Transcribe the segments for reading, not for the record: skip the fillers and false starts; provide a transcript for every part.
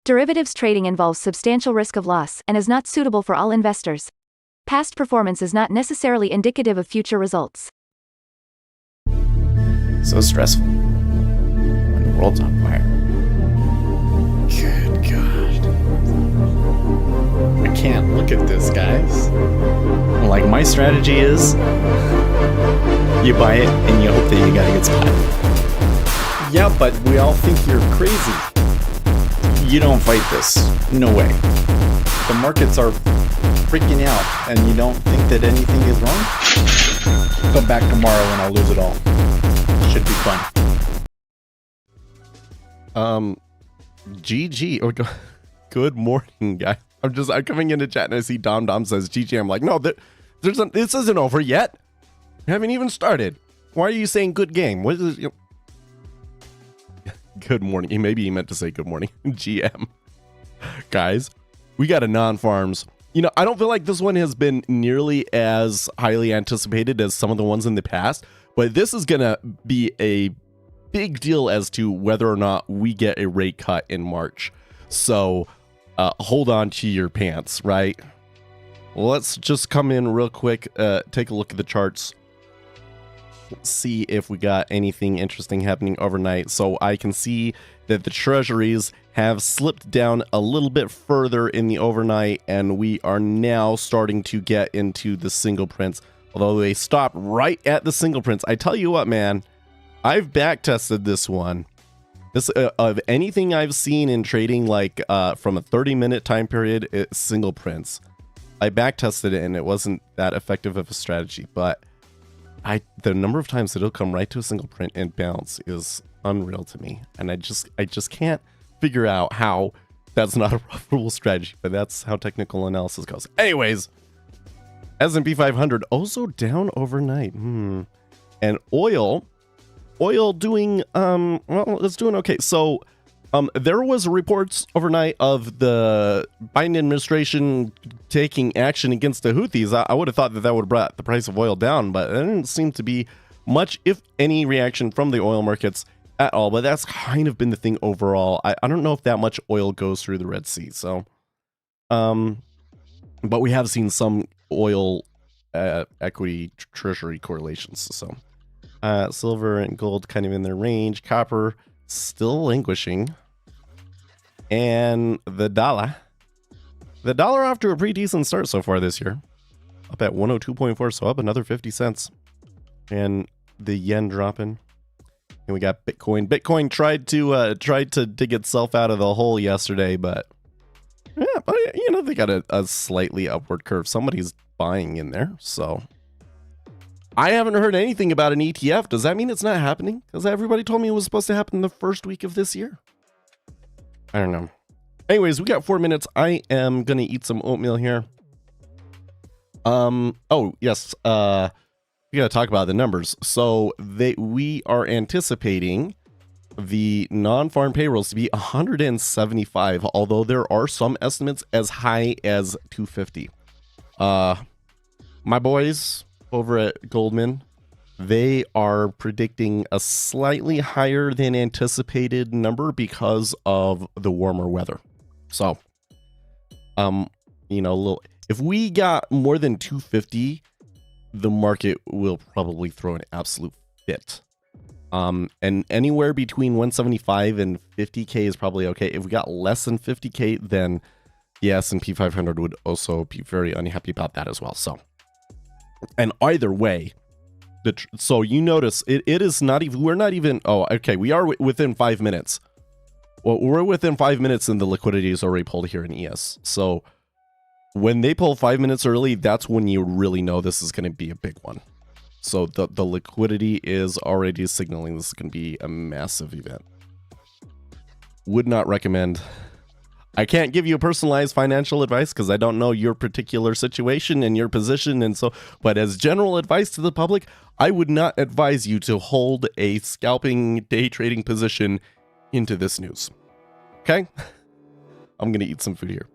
Derivatives trading involves substantial risk of loss and is not suitable for all investors. Past performance is not necessarily indicative of future results. So stressful when the world's on fire. Good God. I can't look at this, guys. Like, my strategy is you buy it and you hope that you gotta get spotted. Yeah, but we all think you're crazy. You don't fight this. No way. The markets are freaking out and you don't think that anything is wrong? Come back tomorrow and I'll lose it all. Should be fun. GG. Oh, good morning, guys. I'm coming into chat and I see Dom says GG. I'm like, no, this isn't over yet. We haven't even started. Why are you saying good game? What is it? Good morning. Maybe he meant to say good morning. GM. Guys, we got a non-farms. You know, I don't feel like this one has been nearly as highly anticipated as some of the ones in the past, but this is going to be a big deal as to whether or not we get a rate cut in March. So hold on to your pants, right? Let's just come in real quick, take a look at the charts. See if we got anything interesting happening overnight. So I can see that the treasuries have slipped down a little bit further in the overnight, and we are now starting to get into the single prints, although they stopped right at the single prints. I tell you what, man, I've back tested this one. This of anything I've seen in trading, like from a 30-minute time period, it's single prints. I back tested it and it wasn't that effective of a strategy, but the number of times that it'll come right to a single print and bounce is unreal to me, and I just can't figure out how that's not a profitable strategy, but that's how technical analysis goes. Anyways, S&P 500 also down overnight. And oil doing well, it's doing okay. So there was reports overnight of the Biden administration taking action against the Houthis. I would have thought that would have brought the price of oil down, but there didn't seem to be much, if any, reaction from the oil markets at all. But that's kind of been the thing overall. I don't know if that much oil goes through the Red Sea. So, but we have seen some oil equity treasury correlations. So, silver and gold kind of in their range. Copper still languishing. And the dollar off to a pretty decent start so far this year, up at 102.4, so up another 50 cents. And the yen dropping, and we got Bitcoin tried to dig itself out of the hole yesterday, but yeah, you know, they got a slightly upward curve. Somebody's buying in there, so I haven't heard anything about an ETF. Does that mean it's not happening? Because everybody told me it was supposed to happen the first week of this year. I don't know. Anyways, we got 4 minutes. I am gonna eat some oatmeal here. Oh yes. We gotta talk about the numbers. So we are anticipating the non-farm payrolls to be 175, although there are some estimates as high as 250. My boys over at Goldman, they are predicting a slightly higher than anticipated number because of the warmer weather. So, you know, if we got more than 250, the market will probably throw an absolute fit. And anywhere between 175 and 50K is probably okay. If we got less than 50K, then the S&P 500 would also be very unhappy about that as well. So, and either way, so you notice it is not even, we're not even, oh, okay, we are within 5 minutes. Well, we're within 5 minutes and the liquidity is already pulled here in ES. So when they pull 5 minutes early, that's when you really know this is going to be a big one. So the liquidity is already signaling this is going to be a massive event. Would not recommend. I can't give you personalized financial advice because I don't know your particular situation and your position, and so, but as general advice to the public, I would not advise you to hold a scalping day trading position into this news. Okay? I'm gonna eat some food here.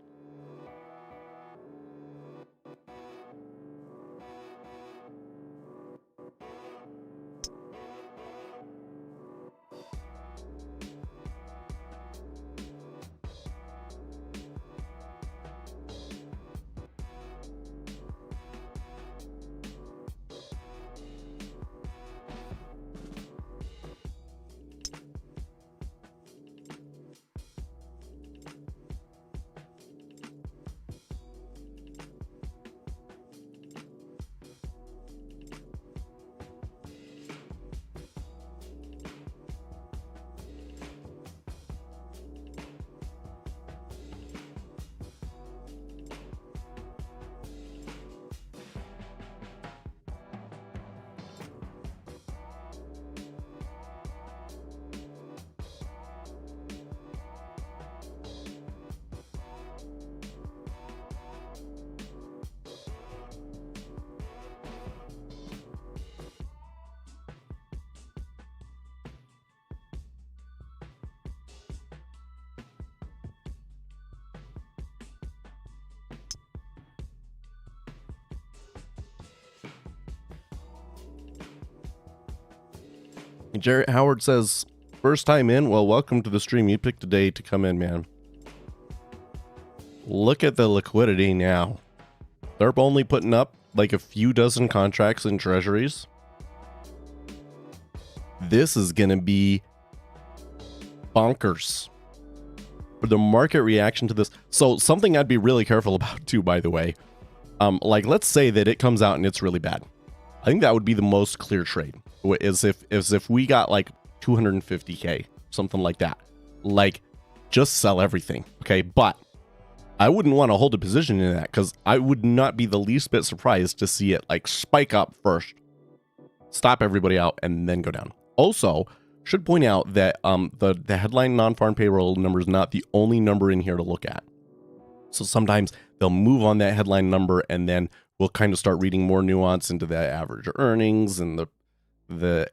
Jarrett Howard says, first time in? Well, welcome to the stream. You picked a day to come in, man. Look at the liquidity now. They're only putting up like a few dozen contracts in treasuries. This is going to be bonkers. The market reaction to this. So something I'd be really careful about too, by the way. Like, let's say that it comes out and it's really bad. I think that would be the most clear trade. Is if we got like 250K, something like that. Like, just sell everything. Okay, but I wouldn't want to hold a position in that because I would not be the least bit surprised to see it like spike up first, stop everybody out, and then go down. Also, should point out that the headline non-farm payroll number is not the only number in here to look at. So sometimes they'll move on that headline number, and then we'll kind of start reading more nuance into the average earnings and the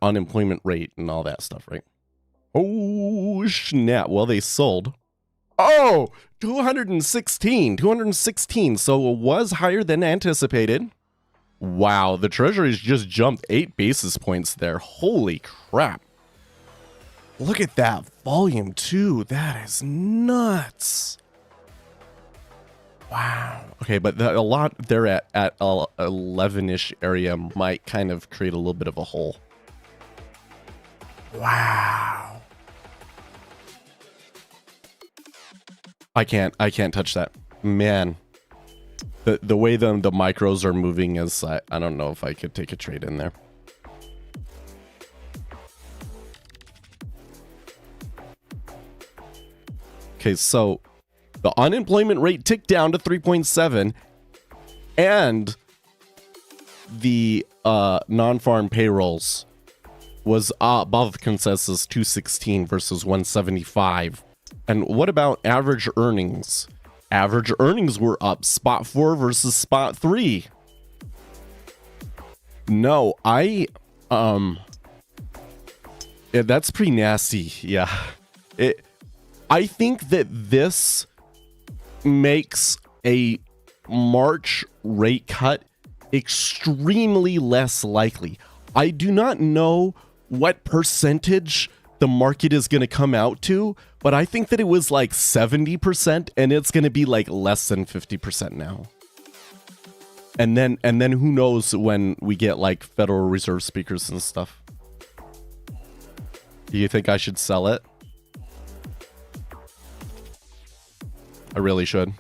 unemployment rate and all that stuff, right? Oh, snap. Well, they sold. Oh, 216. So it was higher than anticipated. Wow, the Treasury's just jumped 8 basis points there. Holy crap. Look at that volume, too. That is nuts. Wow. Okay, but a lot there at 11-ish area might kind of create a little bit of a hole. Wow. I can't touch that. Man. The way the micros are moving is, I don't know if I could take a trade in there. Okay, so the unemployment rate ticked down to 3.7, and the non-farm payrolls was above consensus 216 versus 175. And what about average earnings? Average earnings were up spot 4 versus spot 3. No, yeah, that's pretty nasty. Yeah. I think that this makes a March rate cut extremely less likely. I do not know what percentage the market is going to come out to, but I think that it was like 70% and it's going to be like less than 50% now. And then who knows when we get like Federal Reserve speakers and stuff. Do you think I should sell it? I really should.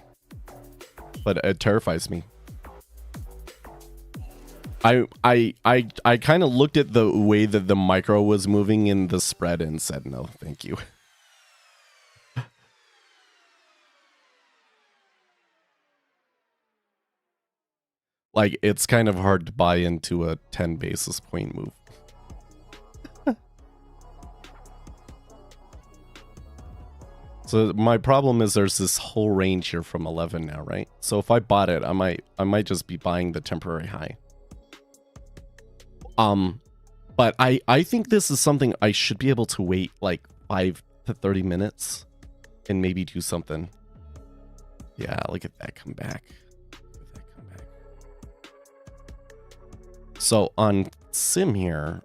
But it terrifies me. I kind of looked at the way that the micro was moving in the spread and said, no, thank you. Like, it's kind of hard to buy into a 10 basis point move. So my problem is there's this whole range here from 11 now, right? So if I bought it, I might just be buying the temporary high. But I think this is something I should be able to wait like 5 to 30 minutes and maybe do something. Yeah, look at that come back. So on sim here,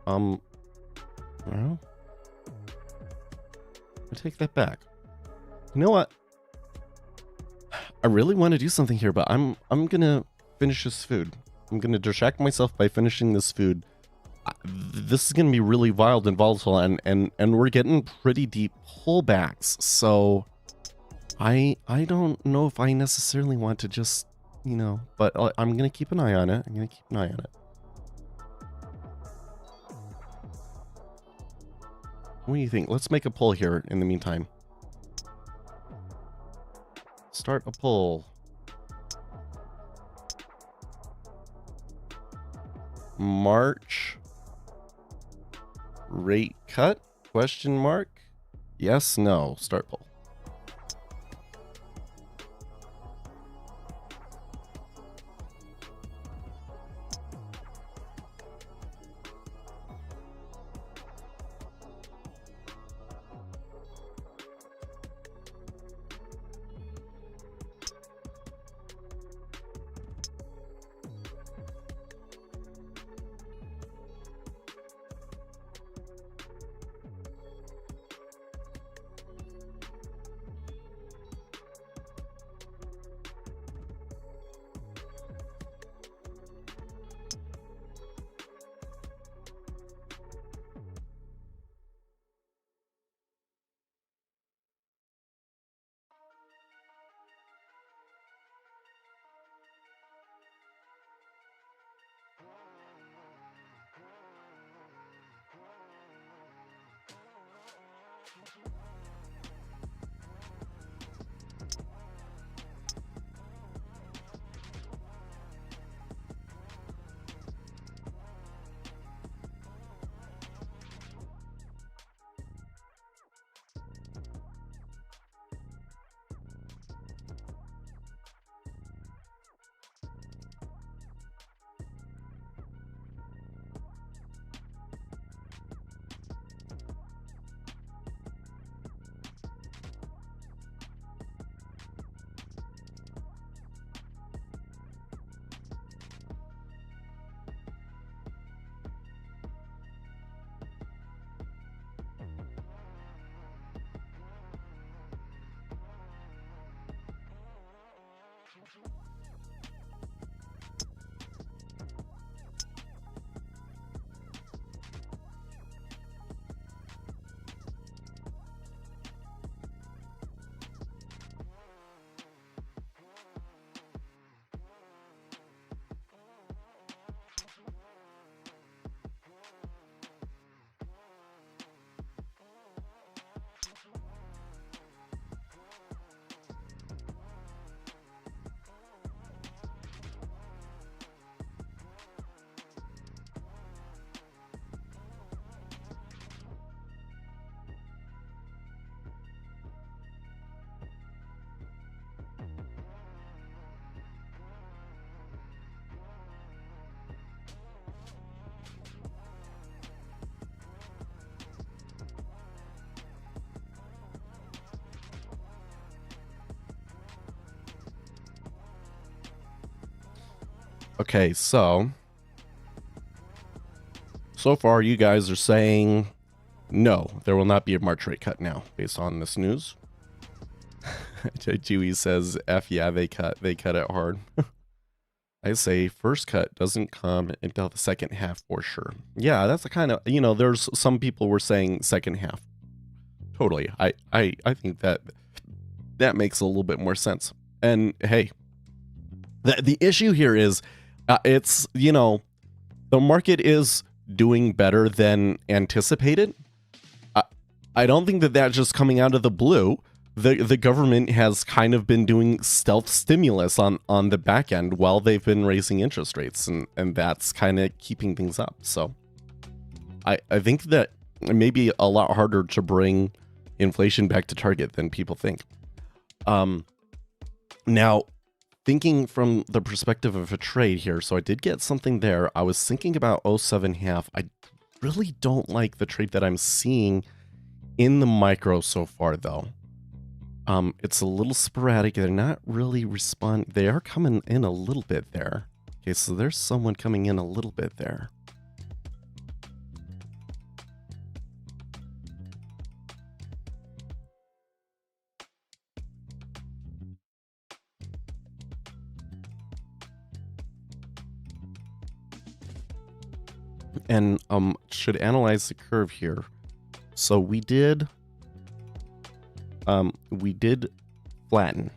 well, I take that back. You know what? I really want to do something here, but I'm gonna finish this food. I'm gonna distract myself by finishing this food. This is gonna be really wild and volatile, and we're getting pretty deep pullbacks. So I don't know if I necessarily want to just, you know, but I'm gonna keep an eye on it. What do you think? Let's make a poll here in the meantime. Start a poll. March rate cut? Question mark? Yes, no. Start poll. Okay, so far you guys are saying no, there will not be a March rate cut now based on this news. Chewy says, F yeah, they cut it hard. I say first cut doesn't come until the second half for sure. Yeah, that's the kind of, there's some people were saying second half. Totally. I think that makes a little bit more sense. And hey, the issue here is it's, the market is doing better than anticipated. I don't think that that's just coming out of the blue. The government has kind of been doing stealth stimulus on the back end while they've been raising interest rates, and that's kind of keeping things up. So I think that it may be a lot harder to bring inflation back to target than people think. Now, thinking from the perspective of a trade here, so I did get something there. I was thinking about 07.5. I really don't like the trade that I'm seeing in the micro so far, though. It's a little sporadic. They're not really they are coming in a little bit there. Okay, so there's someone coming in a little bit there. And should analyze the curve here. So we did flatten.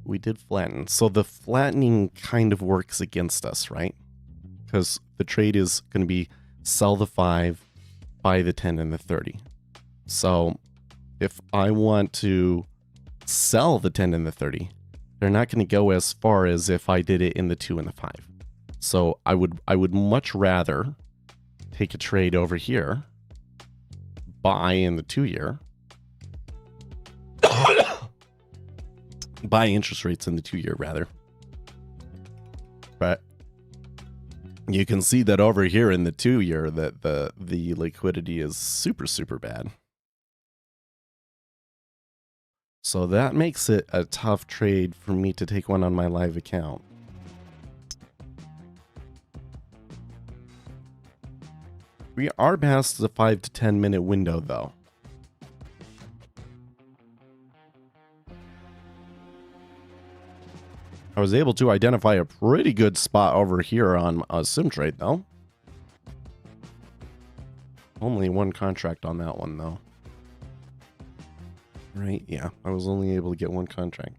We did flatten. So the flattening kind of works against us, right? Because the trade is going to be sell the 5, buy the 10 and the 30. So if I want to sell the 10 and the 30, they're not going to go as far as if I did it in the 2 and the 5. So I would much rather take a trade over here, buy in the 2-year, buy interest rates in the 2-year rather. But you can see that over here in the 2-year that the liquidity is super bad. So that makes it a tough trade for me to take one on my live account. We are past the 5 to 10 minute window though. I was able to identify a pretty good spot over here on a sim trade though. Only one contract on that one though. Right, yeah, I was only able to get one contract.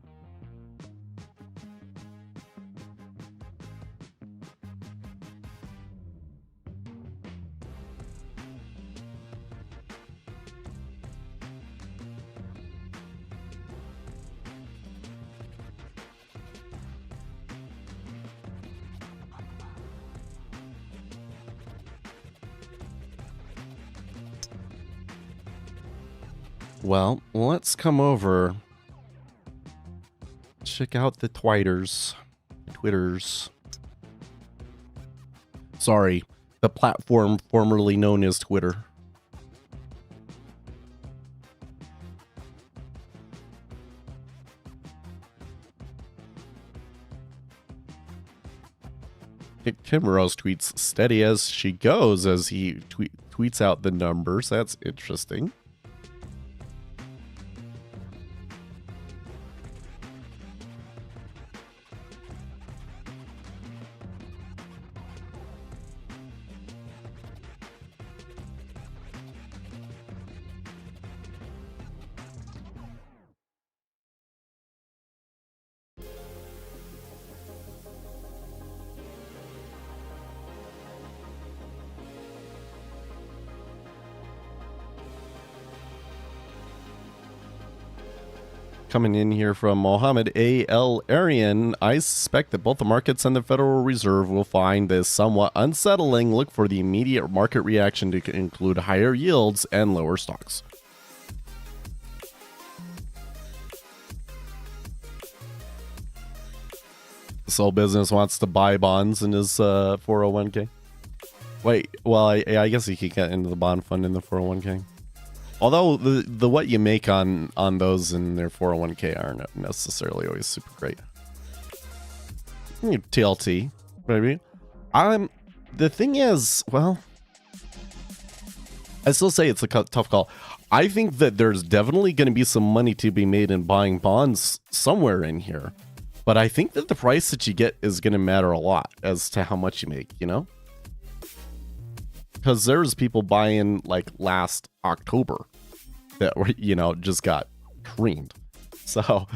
Well, let's come over. Check out the Twitters. Sorry, the platform formerly known as Twitter. Kim Rose tweets steady as she goes as he tweets out the numbers. That's interesting. Coming in here from Mohammed A.L. Arian, I suspect that both the markets and the Federal Reserve will find this somewhat unsettling. Look for the immediate market reaction to include higher yields and lower stocks. This whole business wants to buy bonds in his 401k. Wait, well, I guess he could get into the bond fund in the 401k. Although the what you make on those in their 401k aren't necessarily always super great. TLT, maybe. The thing is, well, I still say it's a tough call. I think that there's definitely going to be some money to be made in buying bonds somewhere in here. But I think that the price that you get is going to matter a lot as to how much you make, you know? Because there's people buying like last October that were, you know, just got creamed. So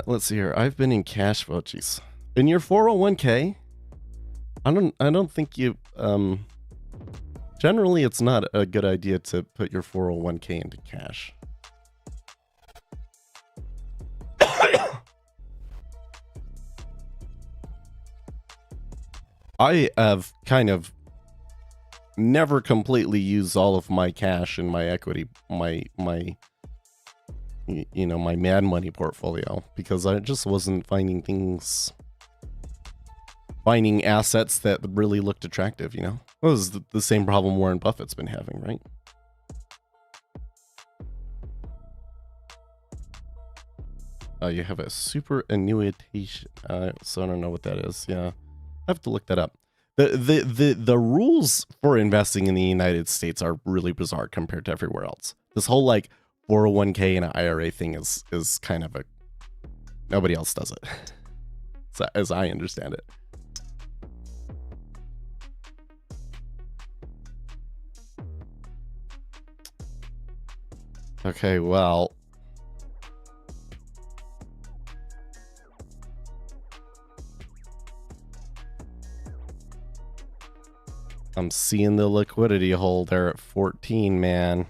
let's see here. I've been in cash. Oh, geez. In your 401k, I don't think you. Generally, it's not a good idea to put your 401k into cash. I have kind of never completely used all of my cash in my equity, my you know, my Mad Money portfolio, because I just wasn't finding assets that really looked attractive, you know? It was the same problem Warren Buffett's been having, right? You have a superannuation, so I don't know what that is. Yeah, I have to look that up. The rules for investing in the United States are really bizarre compared to everywhere else. This whole like 401k and IRA thing is kind of nobody else does it, so, as I understand it. Okay, well, I'm seeing the liquidity hole there at 14, man.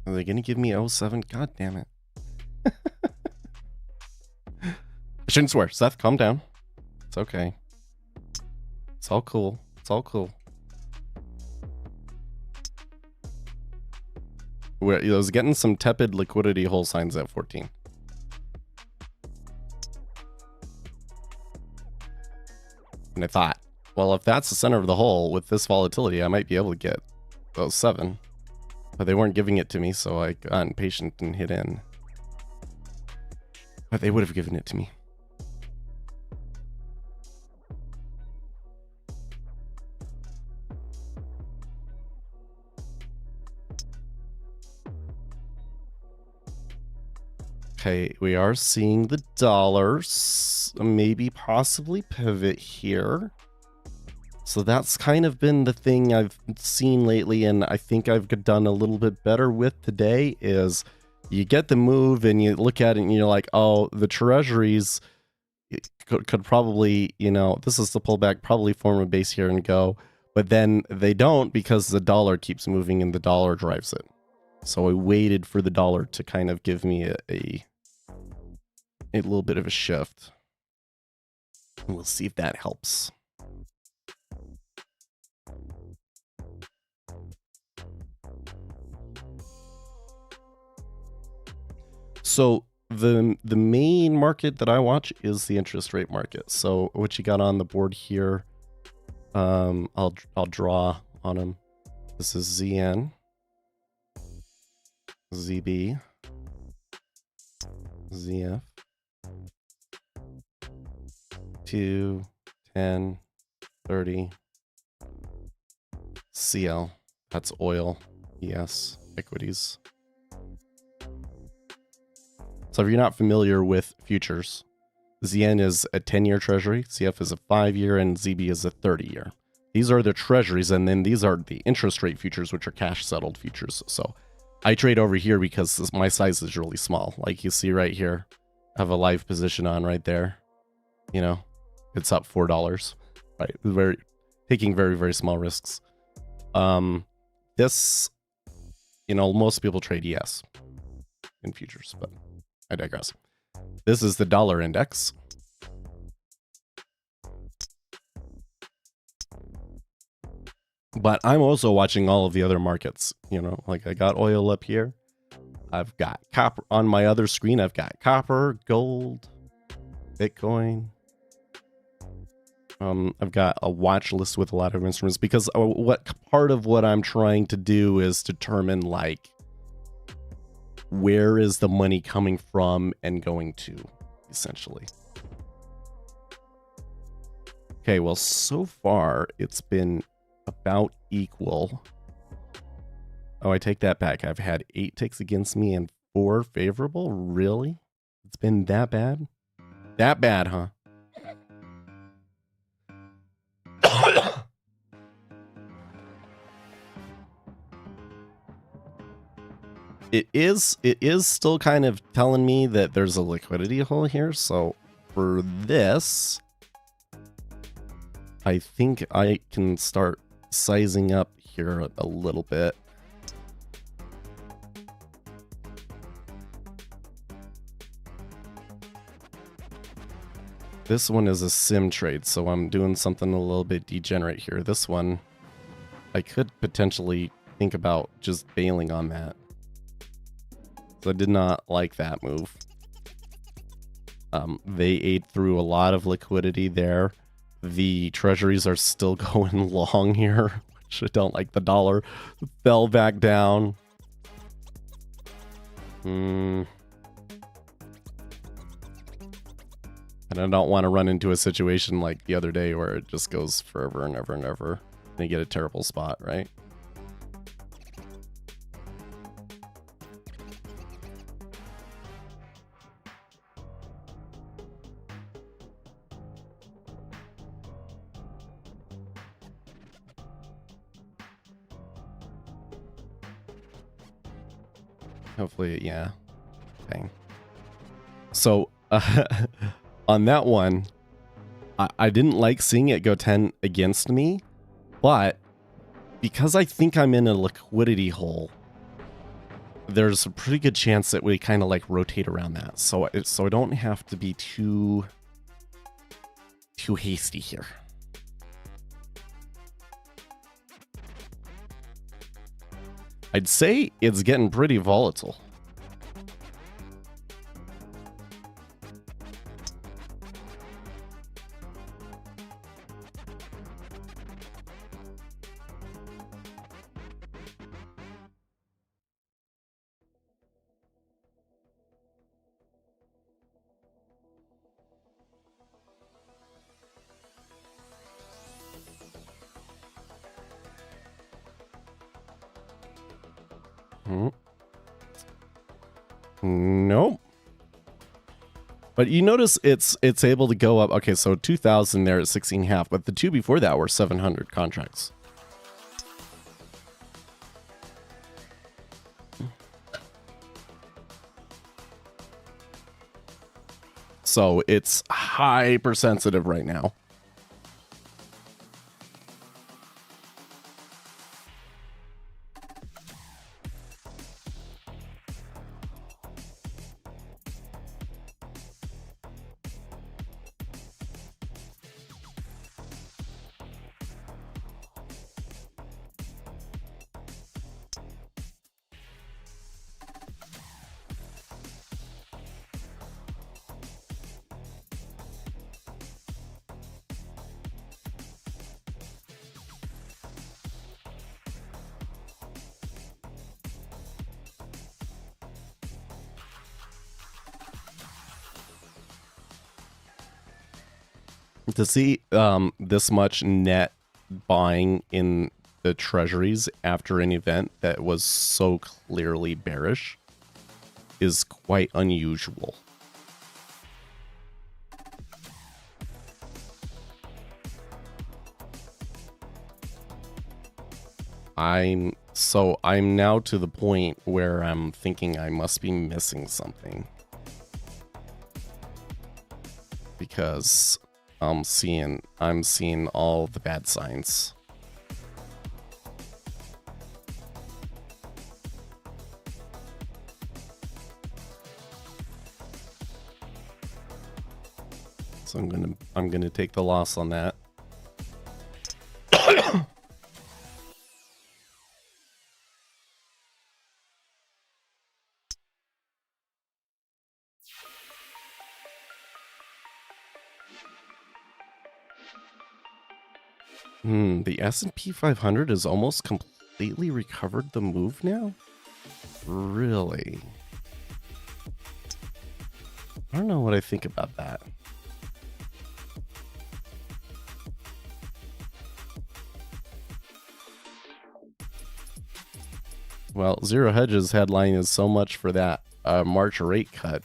Are they going to give me 07? God damn it. I shouldn't swear. Seth, calm down. It's okay. It's all cool. It's all cool. I was getting some tepid liquidity hole signs at 14. And I thought, well, if that's the center of the hole with this volatility, I might be able to get those 7. But they weren't giving it to me, so I got impatient and hit in. But they would have given it to me. Okay, we are seeing the dollars maybe possibly pivot here. So that's kind of been the thing I've seen lately, and I think I've done a little bit better with today is you get the move and you look at it and you're like, oh, the treasuries could probably, you know, this is the pullback, probably form a base here and go. But then they don't because the dollar keeps moving and the dollar drives it. So I waited for the dollar to kind of give me a little bit of a shift. And we'll see if that helps. So the main market that I watch is the interest rate market. So what you got on the board here, I'll draw on them. This is ZN, ZB, ZF, 2, 10, 30, CL. That's oil, ES, equities. So if you're not familiar with futures, ZN is a 10-year treasury, CF is a 5-year, and ZB is a 30-year. These are the treasuries, and then these are the interest rate futures, which are cash-settled futures. So I trade over here because my size is really small. Like you see right here, I have a live position on right there. You know, it's up $4, right? Taking very, very small risks. This, you know, most people trade ES in futures, but I digress. This is the dollar index. But I'm also watching all of the other markets. You know, like I got oil up here. I've got copper on my other screen. I've got copper, gold, Bitcoin. I've got a watch list with a lot of instruments because what part of what I'm trying to do is determine like where is the money coming from and going to, essentially. Okay, well, so far it's been about equal. Oh, I take that back. I've had 8 ticks against me and 4 favorable. Really? It's been that bad? That bad, huh? It is still kind of telling me that there's a liquidity hole here. So for this, I think I can start sizing up here a little bit. This one is a sim trade, so I'm doing something a little bit degenerate here. This one, I could potentially think about just bailing on that. So I did not like that move. They ate through a lot of liquidity there. The treasuries are still going long here, which I don't like. The dollar fell back down. And I don't want to run into a situation like the other day where it just goes forever and ever and ever. And you get a terrible spot, right? Hopefully, yeah. Okay. So, on that one, I didn't like seeing it go 10 against me, but because I think I'm in a liquidity hole, there's a pretty good chance that we kind of like rotate around that. So I don't have to be too hasty here. I'd say it's getting pretty volatile. Nope. But you notice it's able to go up. Okay, so 2,000 there at 16.5, but the two before that were 700 contracts. So it's hypersensitive right now. To see this much net buying in the treasuries after an event that was so clearly bearish is quite unusual. I'm now to the point where I'm thinking I must be missing something, because I'm seeing all the bad signs. So I'm gonna take the loss on that. The S&P 500 has almost completely recovered the move now? Really? I don't know what I think about that. Well, Zero Hedge's headline is so much for that March rate cut.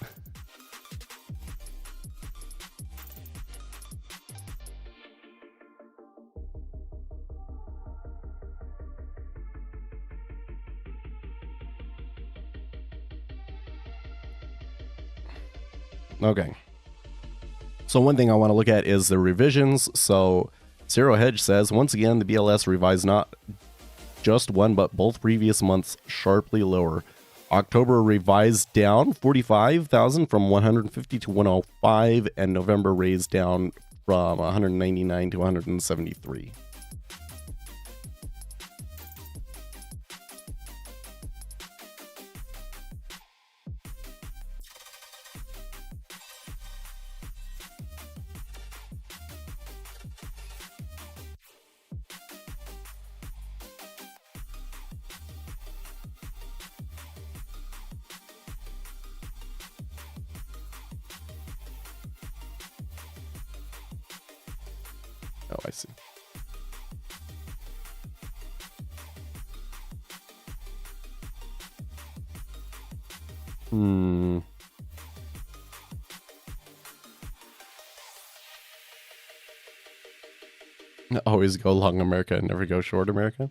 Okay. So one thing I want to look at is the revisions. So Zero Hedge says, once again, the BLS revised not just one, but both previous months sharply lower. October revised down 45,000 from 150 to 105, and November raised down from 199 to 173. Oh, I see. Always go long America and never go short America.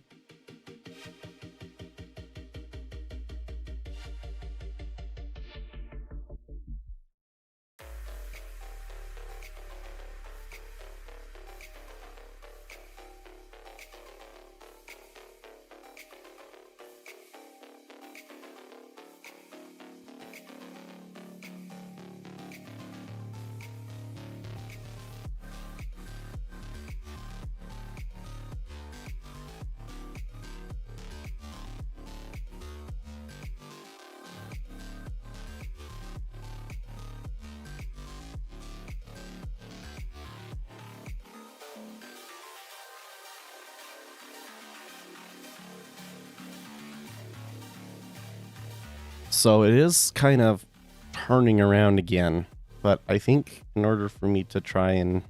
So it is kind of turning around again, but I think in order for me to try and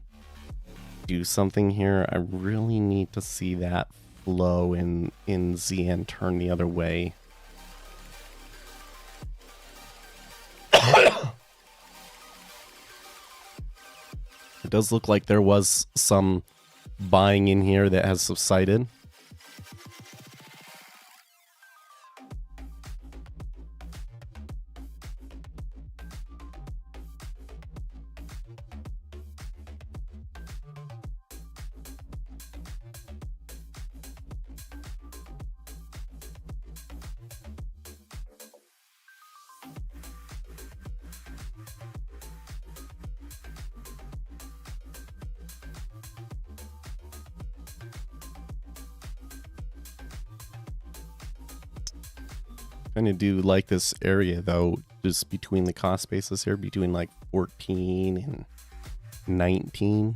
do something here, I really need to see that flow in ZN turn the other way. It does look like there was some buying in here that has subsided. Kind of do like this area though, just between the cost basis here, between like 14 and 19.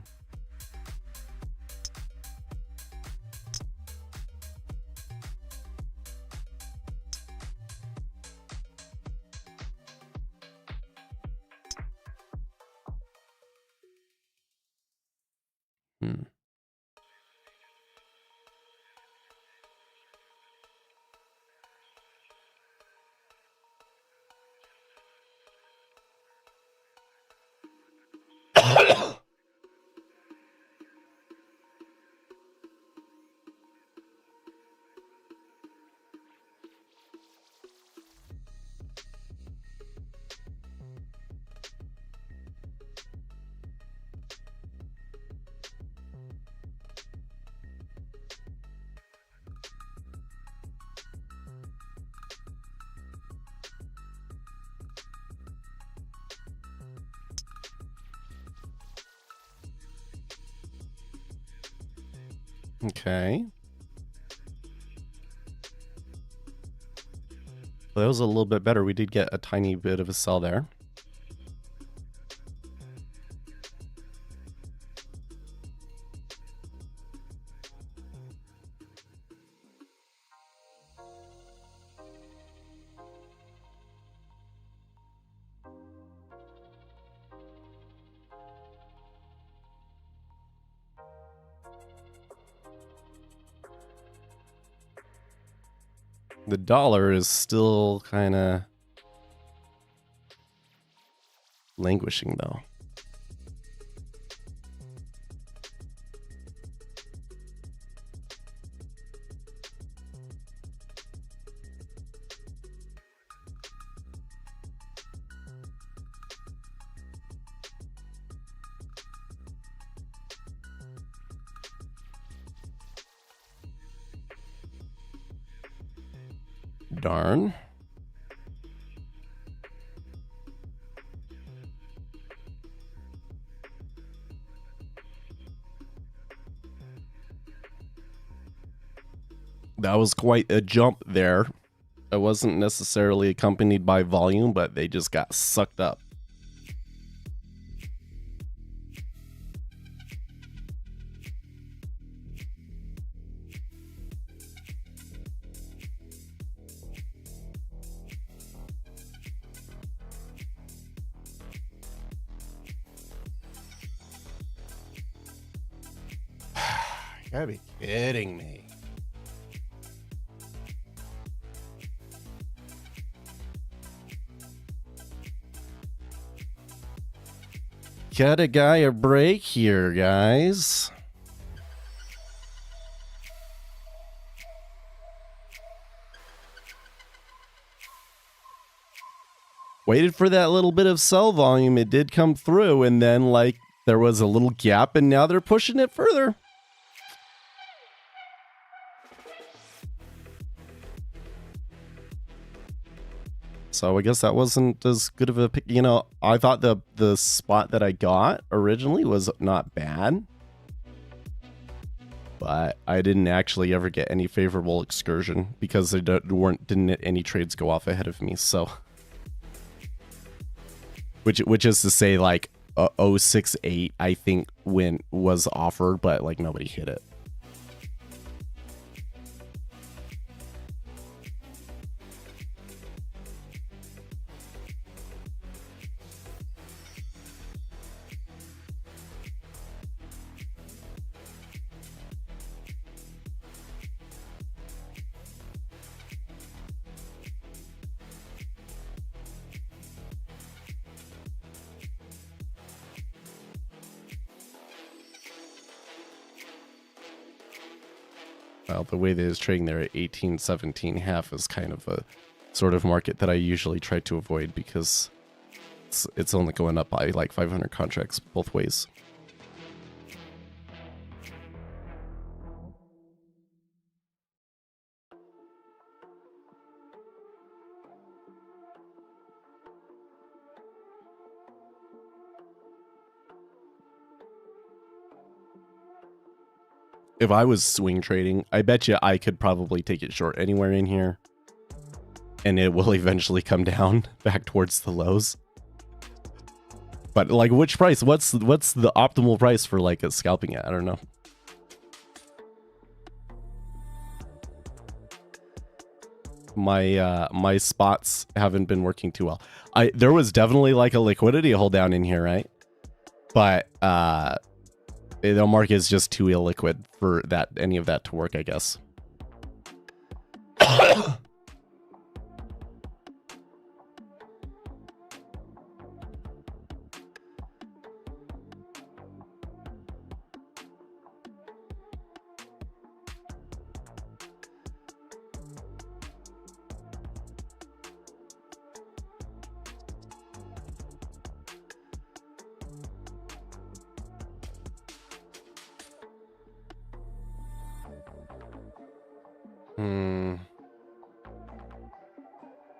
Okay. Well, that was a little bit better. We did get a tiny bit of a sell there. The dollar is still kind of languishing, though. Darn. That was quite a jump there. It wasn't necessarily accompanied by volume, but they just got sucked up. You gotta be kidding me. Cut a guy a break here, guys. Waited for that little bit of sell volume. It did come through, and then like there was a little gap, and now they're pushing it further. So I guess that wasn't as good of a pick. You know, I thought the spot that I got originally was not bad, but I didn't actually ever get any favorable excursion because there didn't any trades go off ahead of me. So, which is to say, like 068, I think was offered, but like nobody hit it. Well, the way that it's trading there at 18.17.5 is kind of a sort of market that I usually try to avoid because it's only going up by like 500 contracts both ways. If I was swing trading, I bet you I could probably take it short anywhere in here. And it will eventually come down back towards the lows. But like which price? What's the optimal price for like a scalping it? I don't know. My spots haven't been working too well. There was definitely like a liquidity hold down in here, right? But the market is just too illiquid for any of that to work, I guess.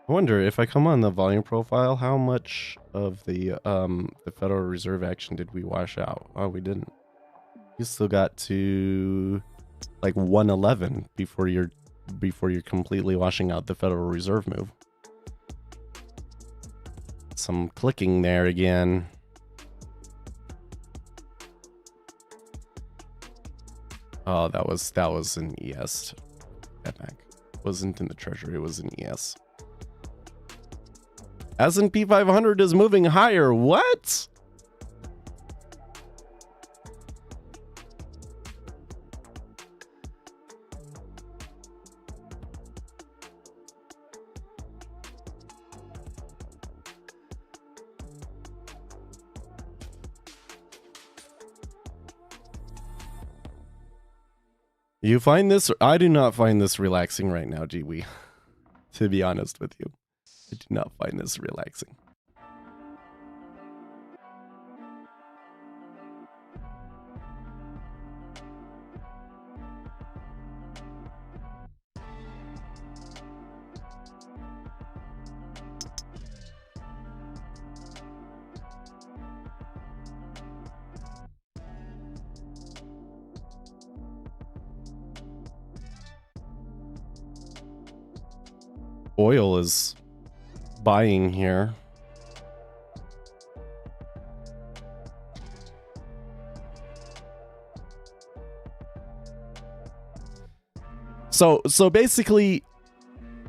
I wonder if I come on the volume profile, how much of the Federal Reserve action did we wash out? Oh, we didn't. You still got to like 111 before you're completely washing out the Federal Reserve move. Some clicking there again. Oh, that was an ES. Back. Wasn't in the Treasury, it was an ES. S&P 500 is moving higher. What? You find this? I do not find this relaxing right now, Jiwi. To be honest with you. I do not find this relaxing. Oil is buying here. So basically,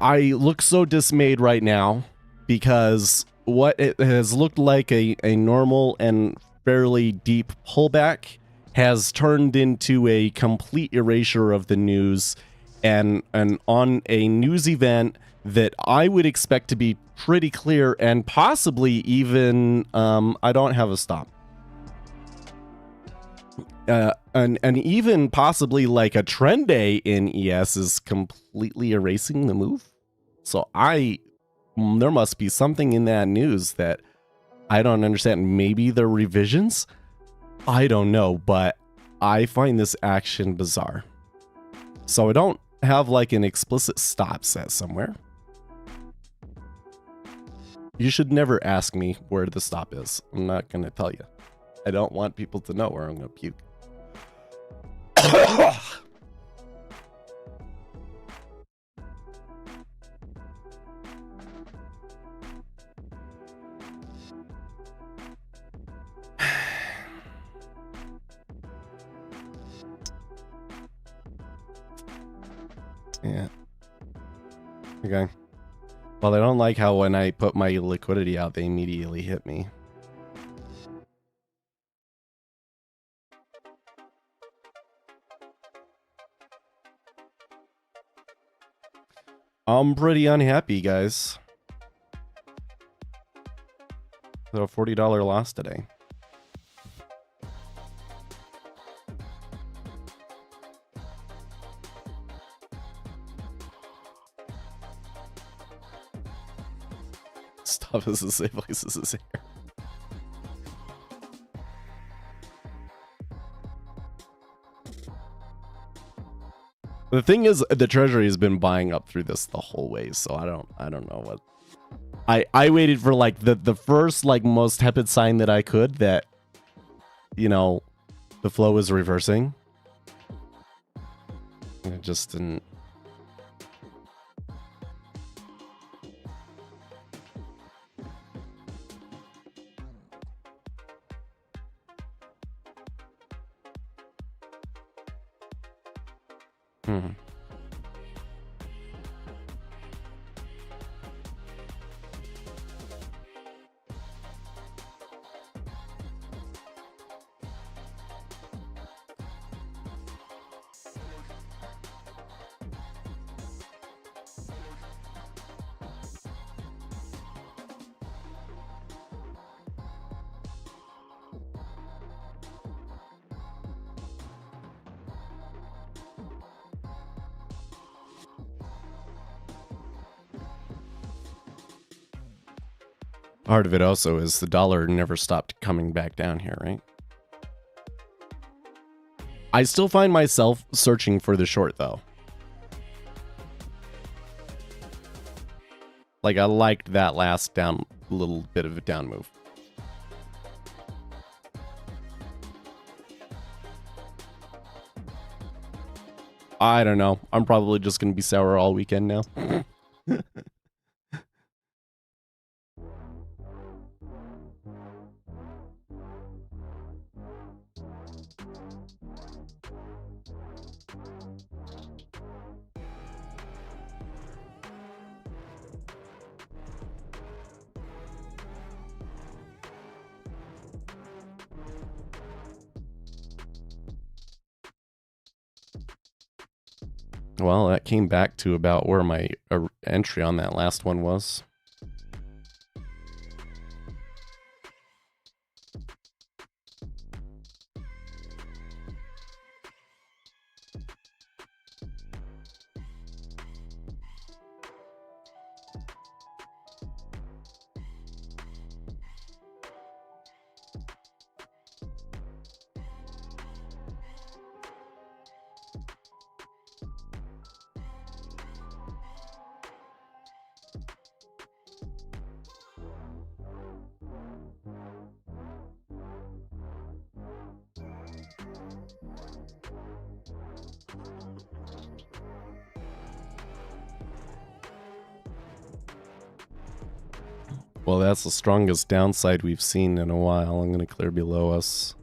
I look so dismayed right now because what it has looked like a normal and fairly deep pullback has turned into a complete erasure of the news and on a news event that I would expect to be pretty clear and possibly even I don't have a stop. And even possibly like a trend day in ES is completely erasing the move. So there must be something in that news that I don't understand. Maybe they're revisions. I don't know, but I find this action bizarre. So I don't have like an explicit stop set somewhere. You should never ask me where the stop is. I'm not going to tell you. I don't want people to know where I'm going to puke. Yeah. Okay. Well, I don't like how when I put my liquidity out, they immediately hit me. I'm pretty unhappy, guys. So a $40 loss today. office is safe places is here. The thing is, the Treasury has been buying up through this the whole way, so I don't know what. I waited for like the first like most tepid sign that I could that, you know, the flow is reversing. And it just didn't. Part of it also is the dollar never stopped coming back down here, right? I still find myself searching for the short, though. Like, I liked that last down little bit of a down move. I don't know. I'm probably just going to be sour all weekend now. Well, that came back to about where my entry on that last one was. Well, that's the strongest downside we've seen in a while. I'm going to clear below us.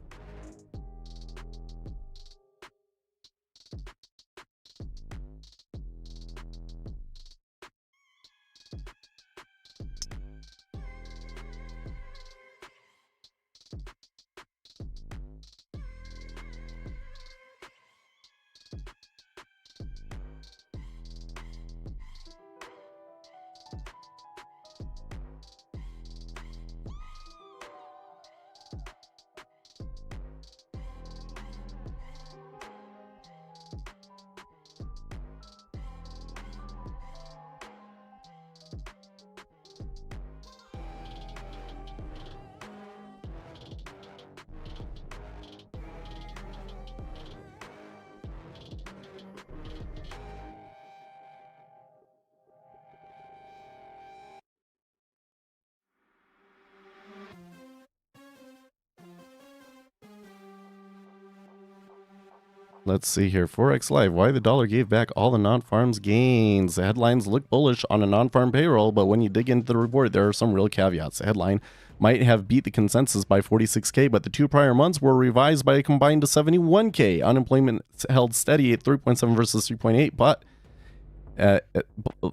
Let's see here. Forex Live. Why the dollar gave back all the non-farms gains. The headlines look bullish on a non-farm payroll, but when you dig into the report, there are some real caveats. The headline might have beat the consensus by 46K, but the two prior months were revised by a combined to 71K. Unemployment held steady at 3.7 versus 3.8, but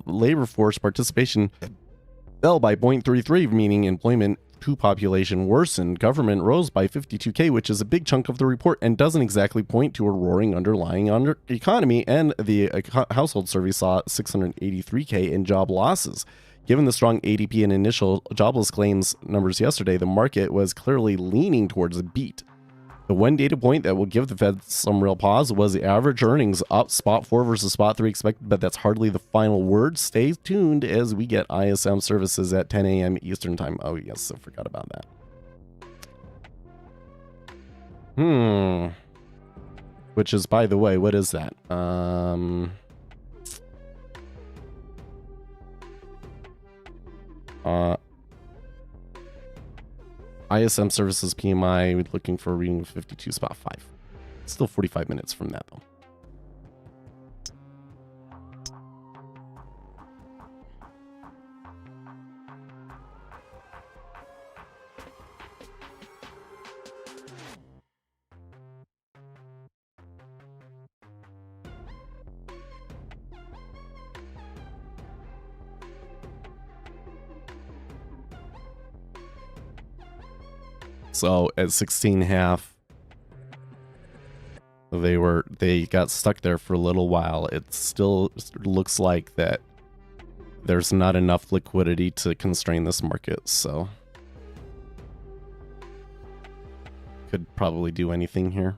labor force participation fell by 0.33, meaning employment to population worsened. Government rose by 52K, which is a big chunk of the report and doesn't exactly point to a roaring underlying economy, and the household survey saw 683K in job losses. Given the strong ADP and initial jobless claims numbers yesterday, the market was clearly leaning towards a beat. The one data point that will give the Fed some real pause was the average earnings up spot 4 versus spot 3 expected, but that's hardly the final word. Stay tuned as we get ISM Services at 10 a.m. Eastern time. Oh, yes, I forgot about that. Which is, by the way, what is that? ISM Services PMI, looking for a reading of 52.5. Still 45 minutes from that, though. So at 16.5, they got stuck there for a little while. It still looks like that there's not enough liquidity to constrain this market, so could probably do anything here.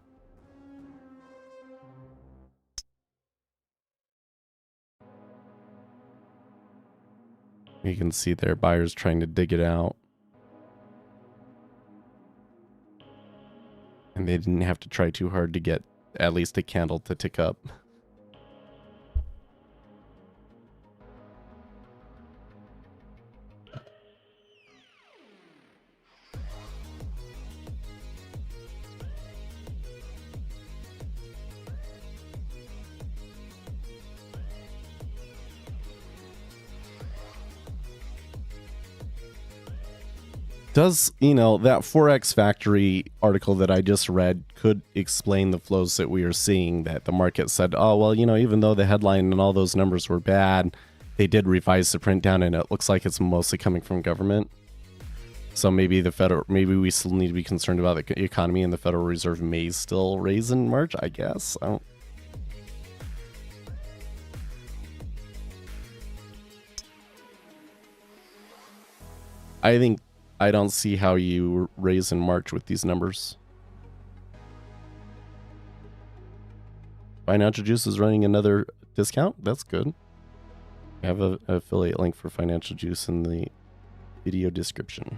You can see their buyers trying to dig it out. And they didn't have to try too hard to get at least a candle to tick up. Does, you know, that Forex Factory article that I just read could explain the flows that we are seeing, that the market said, oh, well, you know, even though the headline and all those numbers were bad, they did revise the print down and it looks like it's mostly coming from government. So maybe maybe we still need to be concerned about the economy and the Federal Reserve may still raise in March, I guess. I don't see how you raise in March with these numbers. Financial Juice is running another discount. That's good. I have an affiliate link for Financial Juice in the video description.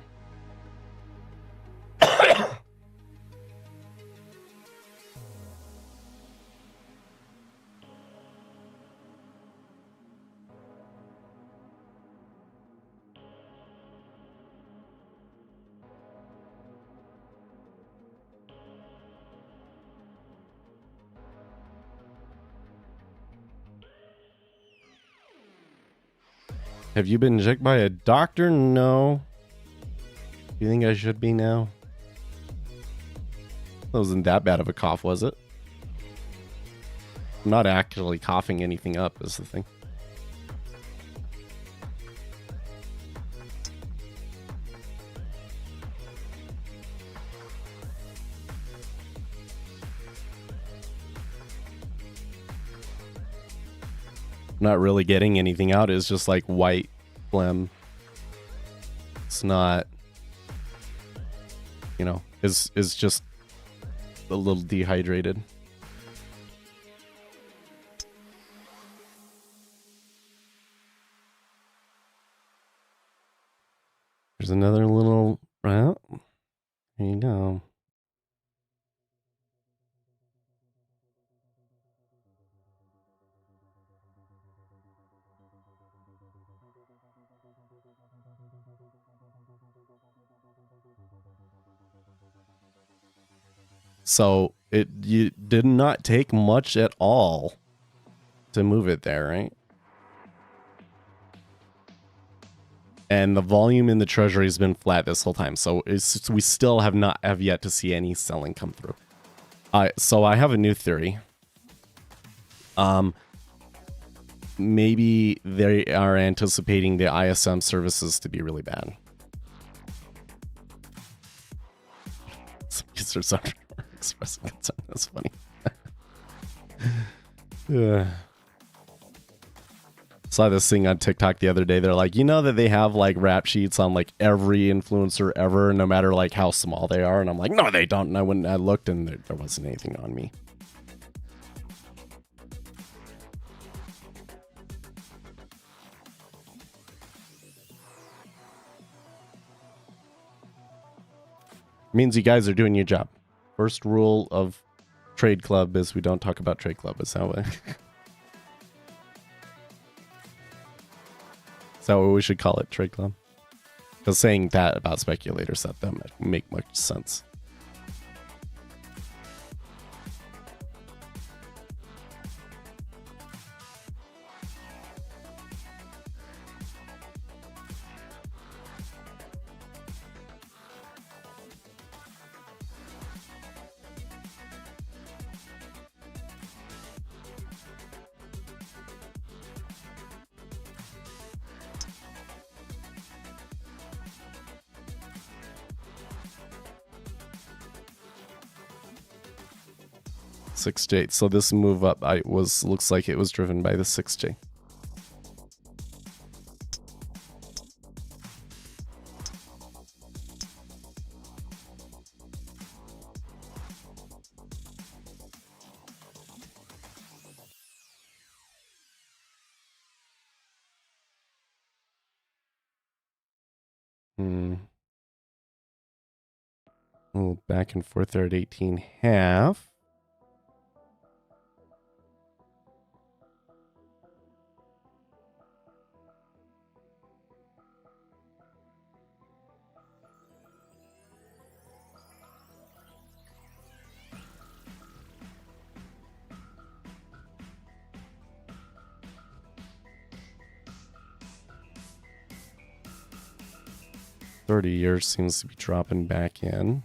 Have you been checked by a doctor? No. Do you think I should be now? That wasn't that bad of a cough, was it? I'm not actually coughing anything up, is the thing. Not really getting anything out. It's just like white phlegm. It's not, you know, it's just a little dehydrated. There's another little, well, there you go. So you did not take much at all to move it there, right? And the volume in the Treasury has been flat this whole time. So we still have yet to see any selling come through. So I have a new theory. Maybe they are anticipating the ISM services to be really bad. Some users are expressing concern. That's funny. So Saw this thing on TikTok the other day. They're like, you know that they have like rap sheets on like every influencer ever, no matter like how small they are. And I'm like, no, they don't. And I looked and there wasn't anything on me. Means you guys are doing your job. First rule of Trade Club is we don't talk about Trade Club. Is that what? Is that what we should call it, Trade Club? Because saying that about speculators, that doesn't make much sense. Six J. So this move up looks like it was driven by the 6J. Oh, back and forth there at 18.5. $30 seems to be dropping back in.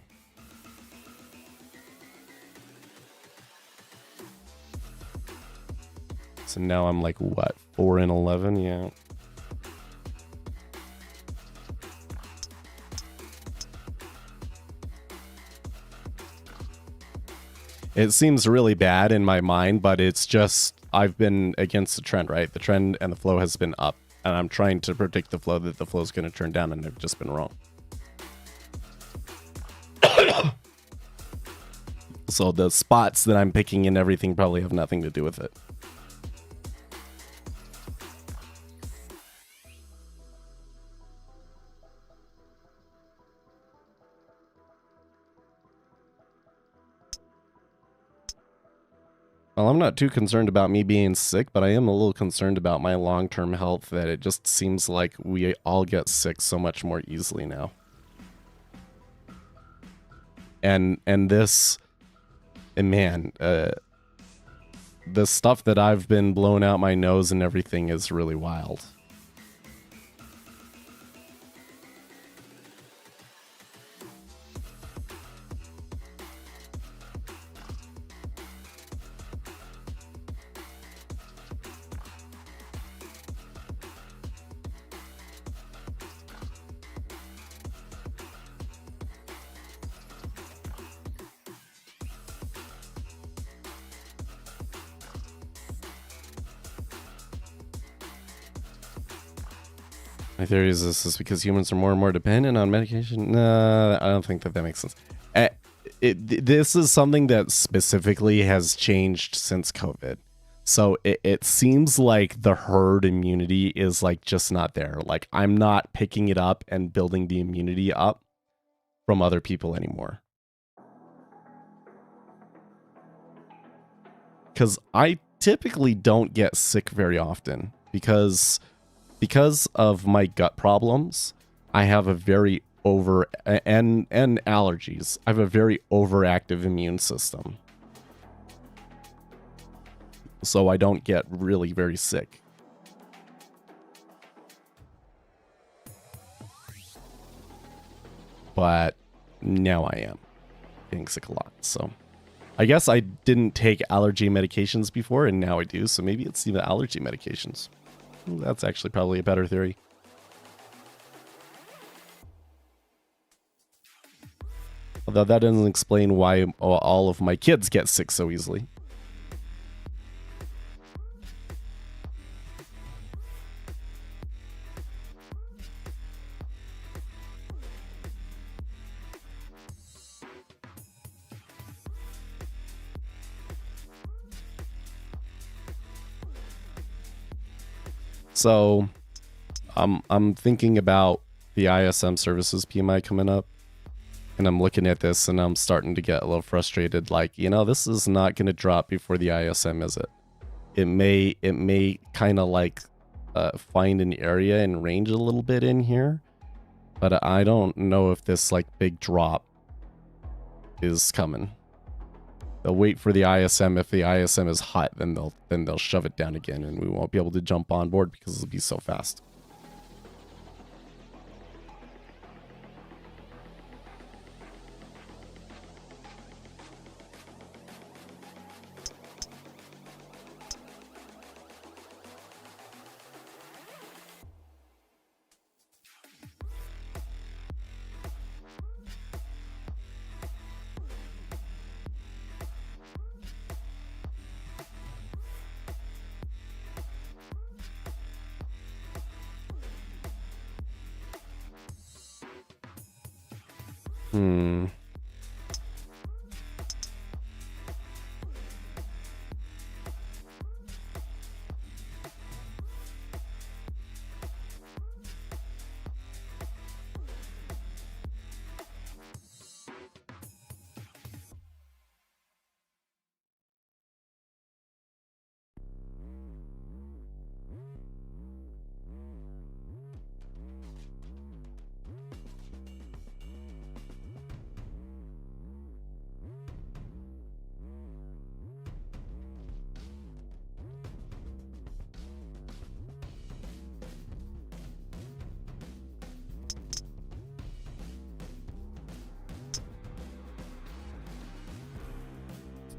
So now I'm like, what, 4 and 11? Yeah. It seems really bad in my mind, but it's just, I've been against the trend, right? The trend and the flow has been up. And I'm trying to predict the flow that the flow is going to turn down, and I've just been wrong. So the spots that I'm picking and everything probably have nothing to do with it. Well, I'm not too concerned about me being sick, but I am a little concerned about my long-term health, that it just seems like we all get sick so much more easily now. And this, and man, the stuff that I've been blowing out my nose and everything is really wild. My theory is this is because humans are more and more dependent on medication. No, I don't think that makes sense. This is something that specifically has changed since COVID. So it seems like the herd immunity is like just not there. Like I'm not picking it up and building the immunity up from other people anymore. Because I typically don't get sick very often because of my gut problems. I have a very and allergies. I have a very overactive immune system. So I don't get really very sick. But now I am getting sick a lot. So I guess I didn't take allergy medications before, and now I do. So maybe it's the allergy medications. Ooh, that's actually probably a better theory. Although that doesn't explain why all of my kids get sick so easily. So I'm thinking about the ISM Services PMI coming up, and I'm looking at this and I'm starting to get a little frustrated. Like, this is not going to drop before the ISM, is it? It may kind of like find an area and range a little bit in here, but I don't know if this like big drop is coming. They'll wait for the ISM. If the ISM is hot, then they'll shove it down again, and we won't be able to jump on board because it'll be so fast.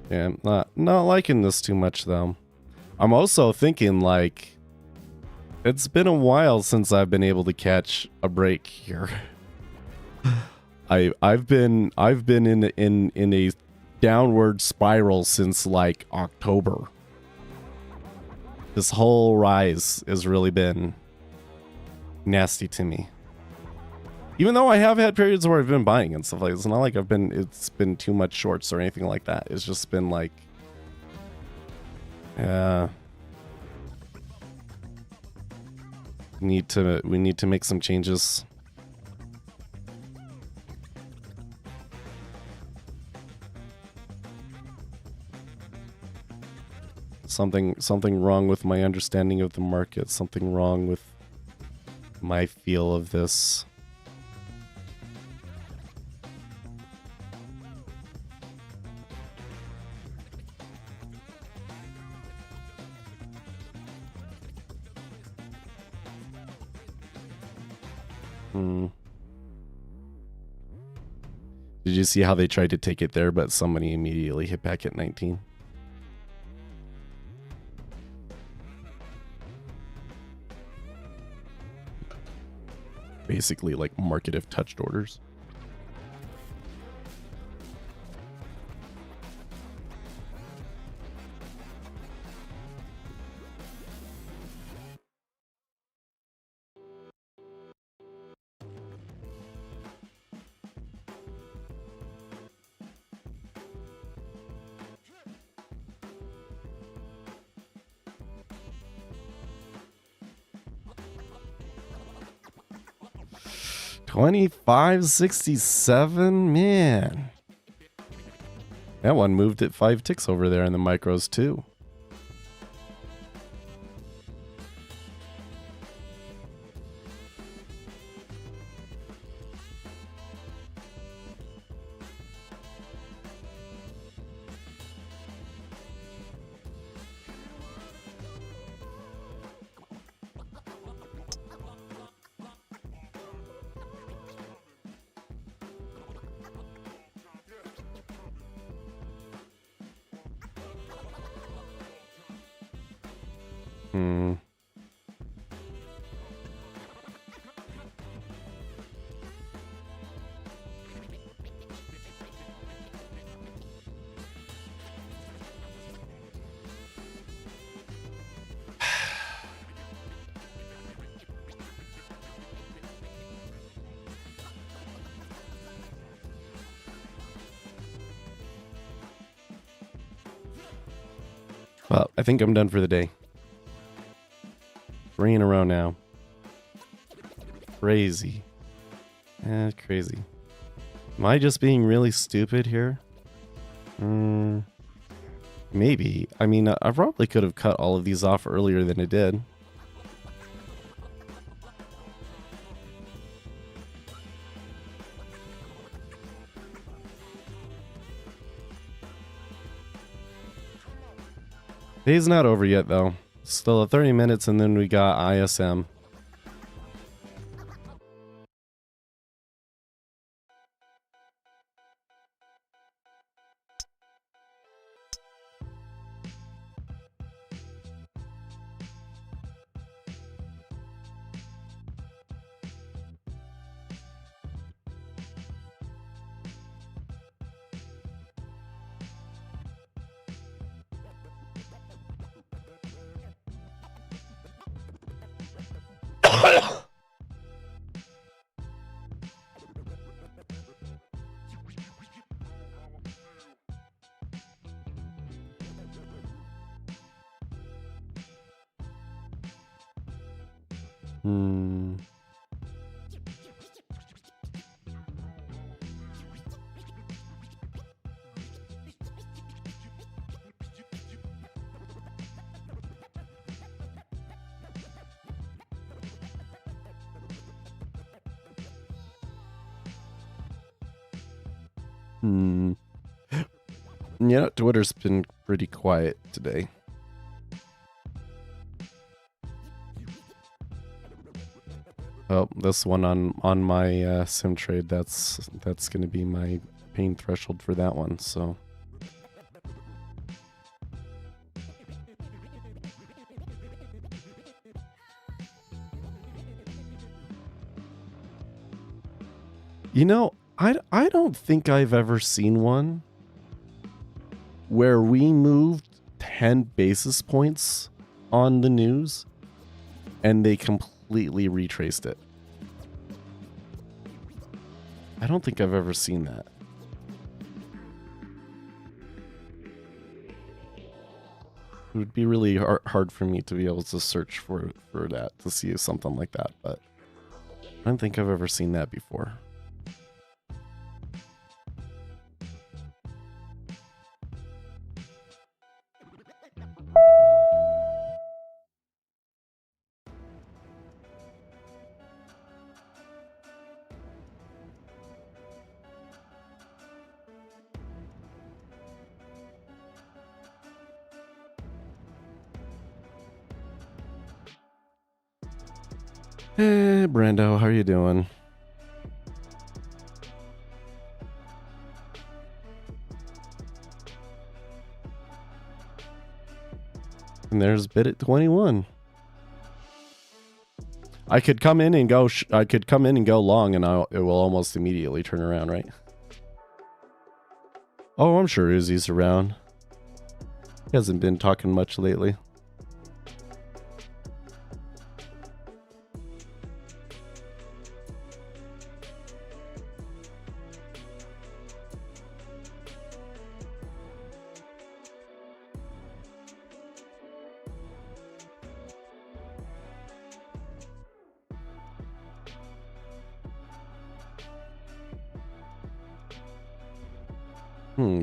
Yeah, I'm not liking this too much though. I'm also thinking like it's been a while since I've been able to catch a break here. I've been in a downward spiral since like October. This whole rise has really been nasty to me. Even though I have had periods where I've been buying and stuff like this. It's not like it's been too much shorts or anything like that. It's just been like, yeah. We need to make some changes. Something wrong with my understanding of the market. Something wrong with my feel of this. Did you see how they tried to take it there, but somebody immediately hit back at 19? Basically like market if touched orders. $25.67, man. That one moved at 5 ticks over there in the micros too. Well, I think I'm done for the day. 3 in a row now. Crazy. Crazy. Am I just being really stupid here? Maybe. I mean, I probably could have cut all of these off earlier than I did. Day's not over yet, though. Still at 30 minutes, and then we got ISM. Yeah, Twitter's been pretty quiet today. Oh, this one on my sim trade, that's going to be my pain threshold for that one, so. You know, I don't think I've ever seen one where we moved 10 basis points on the news and they completely retraced it. I don't think I've ever seen that. It would be really hard for me to be able to search for that, to see something like that, but I don't think I've ever seen that before. Hey, Brando, how are you doing? And there's bid at 21. I could come in and go. I could come in and go long, and it will almost immediately turn around, right? Oh, I'm sure Uzi's around. He hasn't been talking much lately.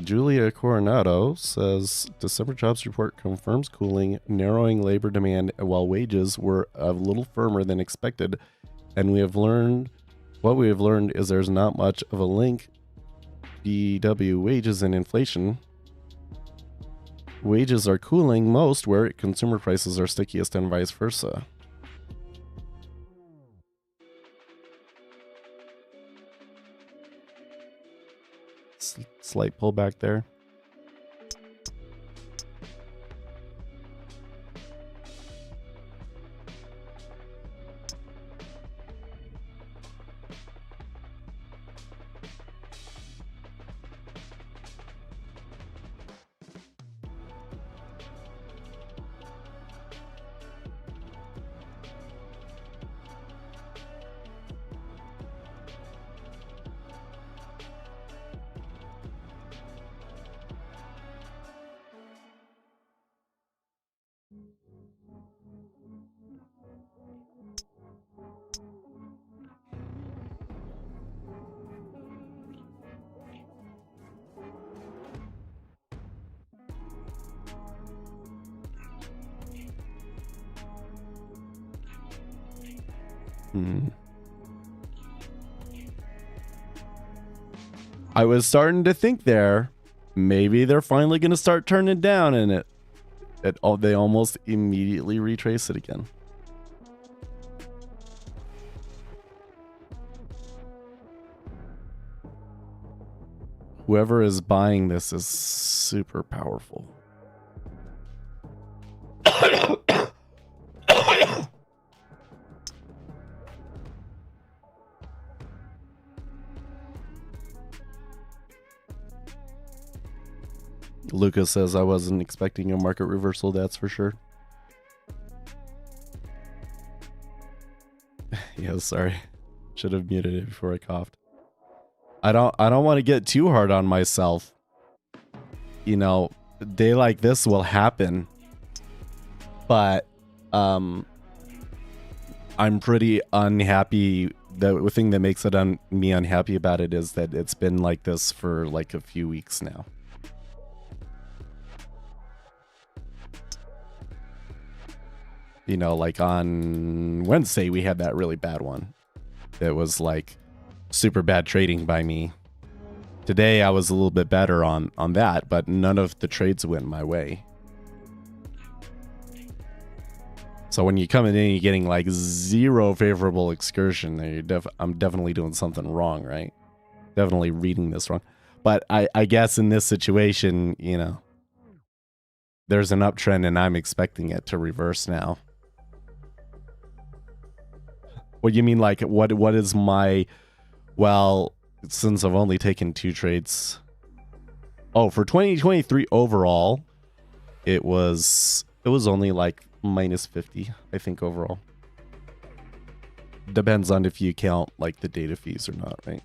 Julia Coronado says December jobs report confirms cooling, narrowing labor demand while wages were a little firmer than expected. And what we have learned is there's not much of a link BW wages and inflation. Wages are cooling most where consumer prices are stickiest and vice versa. Slight pullback there. I was starting to think there, maybe they're finally going to start turning down, and they almost immediately retrace it again. Whoever is buying this is super powerful. Lucas says, I wasn't expecting a market reversal, that's for sure. Yeah, sorry. Should have muted it before I coughed. I don't want to get too hard on myself. You know, a day like this will happen. But I'm pretty unhappy. The thing that makes it me unhappy about it is that it's been like this for like a few weeks now. You know, like on Wednesday, we had that really bad one. That was like super bad trading by me. Today, I was a little bit better on that, but none of the trades went my way. So when you come in and you're getting like zero favorable excursion, I'm definitely doing something wrong, right? Definitely reading this wrong. But I guess in this situation, you know, there's an uptrend and I'm expecting it to reverse now. What do you mean, like, what is my, well, since I've only taken 2 trades. Oh, for 2023 overall, it was only like minus 50, I think, overall. Depends on if you count like the data fees or not, right?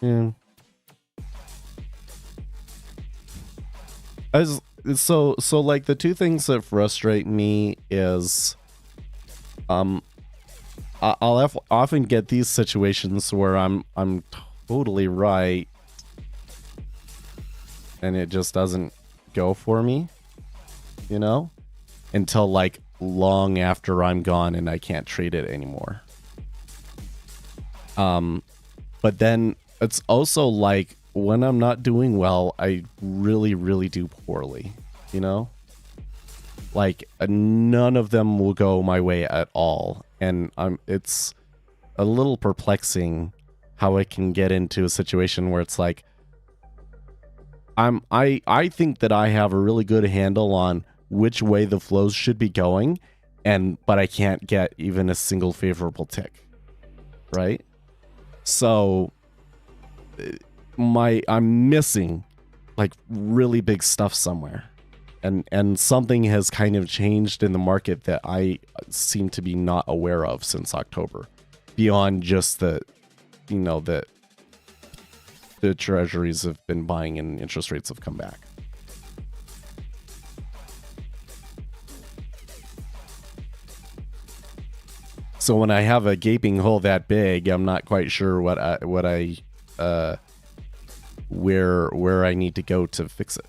Yeah. So like the 2 things that frustrate me is I'll often get these situations where I'm totally right and it just doesn't go for me, you know, until like long after I'm gone and I can't trade it anymore. But then it's also like when I'm not doing well, I really, really do poorly, you know? Like none of them will go my way at all. And it's a little perplexing how I can get into a situation where it's like, I think that I have a really good handle on which way the flows should be going, but I can't get even a single favorable tick, right? So I'm missing like really big stuff somewhere, and something has kind of changed in the market that I seem to be not aware of since October, beyond just the, you know, that the treasuries have been buying and interest rates have come back. So when I have a gaping hole that big, I'm not quite sure where I need to go to fix it.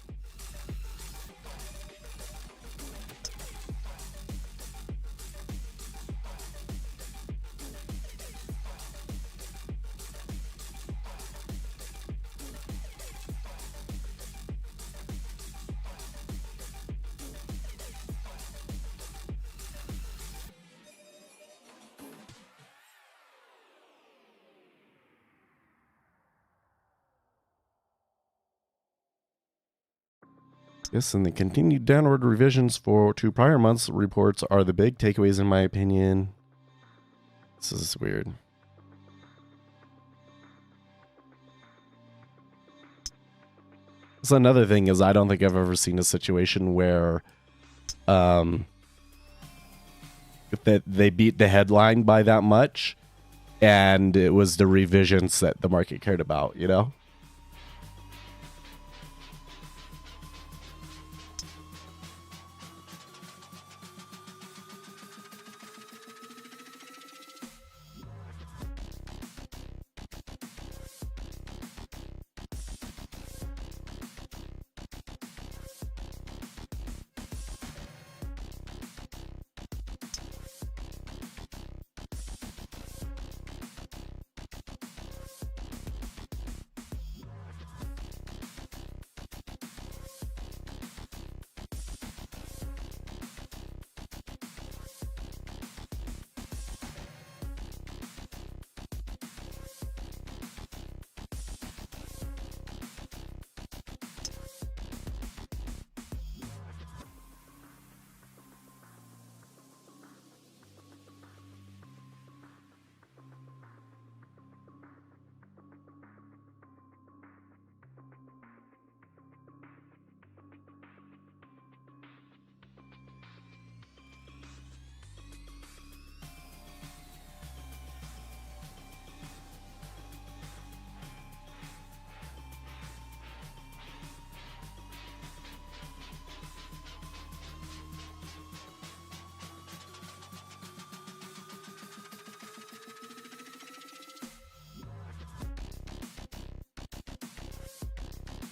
Yes, and the continued downward revisions to prior months' reports are the big takeaways in my opinion. This is weird. So another thing is I don't think I've ever seen a situation where that they beat the headline by that much and it was the revisions that the market cared about, you know?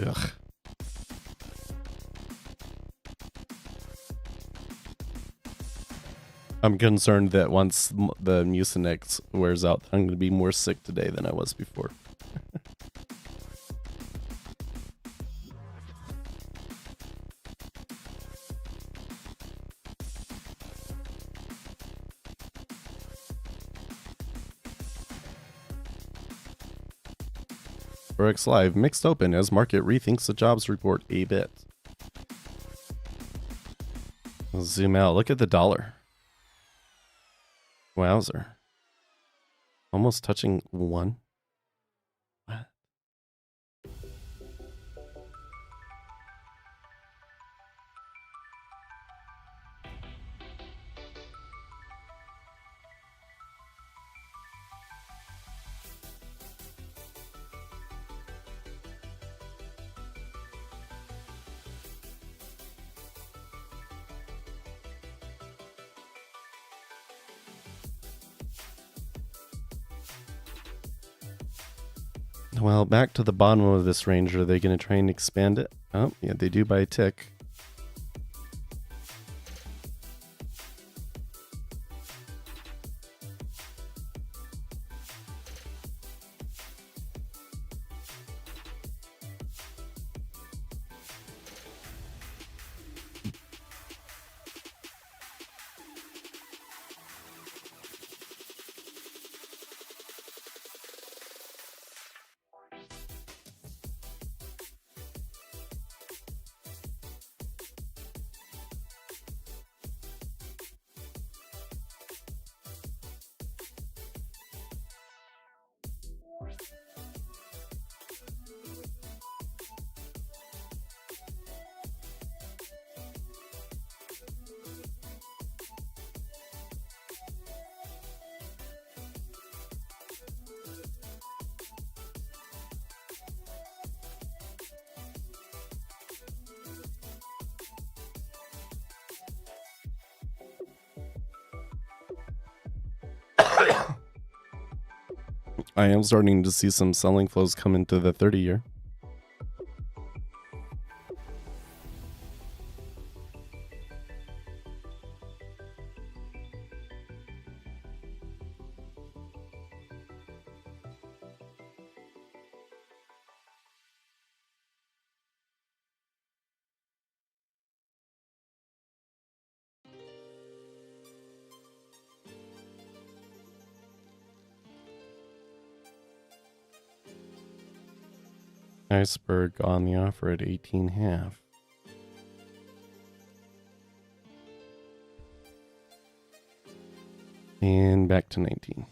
Ugh. I'm concerned that once the Mucinex wears out, I'm going to be more sick today than I was before. Forex Live, mixed open as market rethinks the jobs report a bit. Let's zoom out. Look at the dollar. Wowzer. Almost touching 1. What? Well, back to the bottom of this range. Are they going to try and expand it? Oh, yeah, they do by a tick. I am starting to see some selling flows come into the 30-year. Iceberg on the offer at 18.5. And back to 19.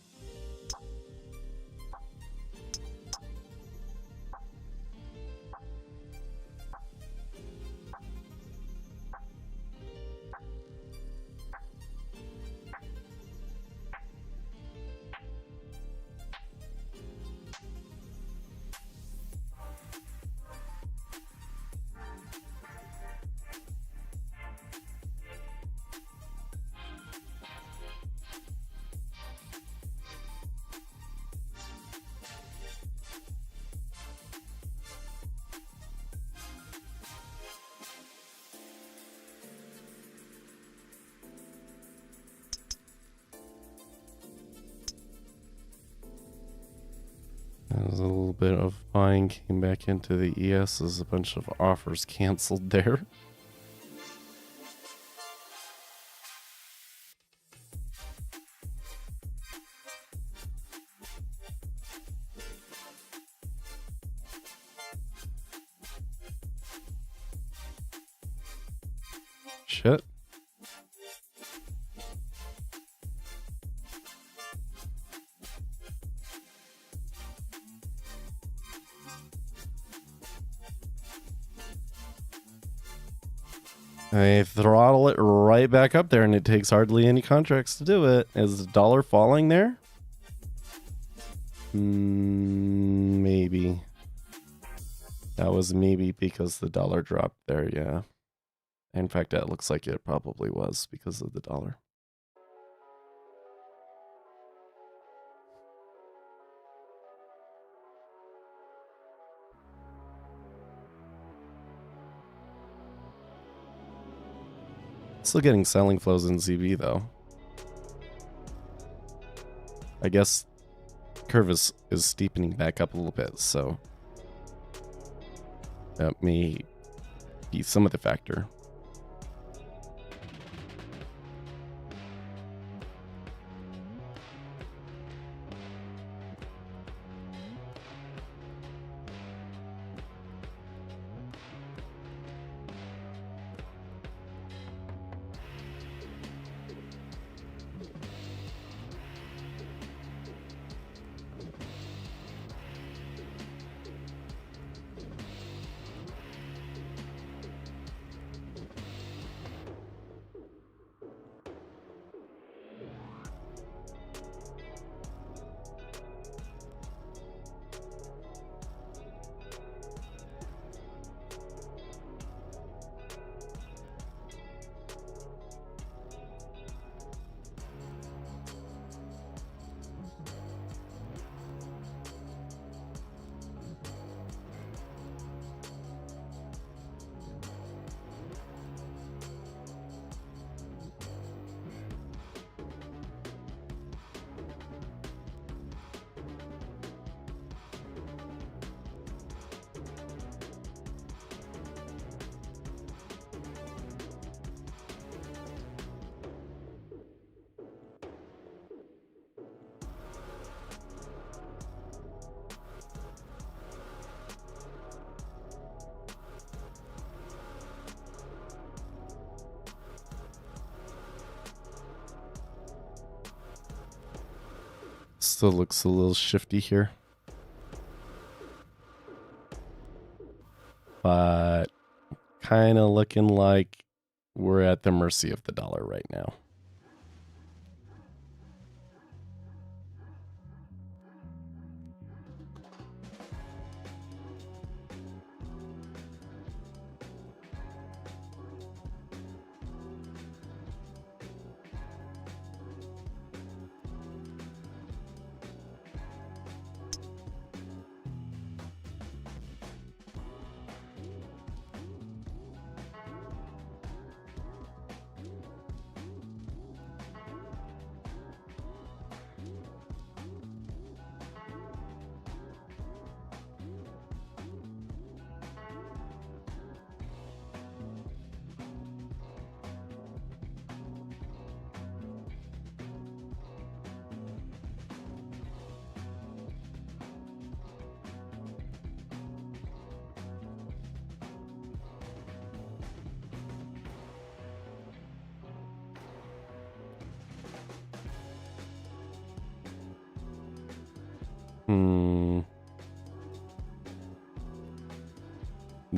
There's a little bit of buying came back into the ES as a bunch of offers canceled there. Shit. They throttle it right back up there, and it takes hardly any contracts to do it. Is the dollar falling there? Maybe. That was maybe because the dollar dropped there, yeah. In fact, that looks like it probably was because of the dollar. Still getting selling flows in ZB though. I guess curve is steepening back up a little bit, so that may be some of the factor. Still looks a little shifty here. But kind of looking like we're at the mercy of the dollar right now.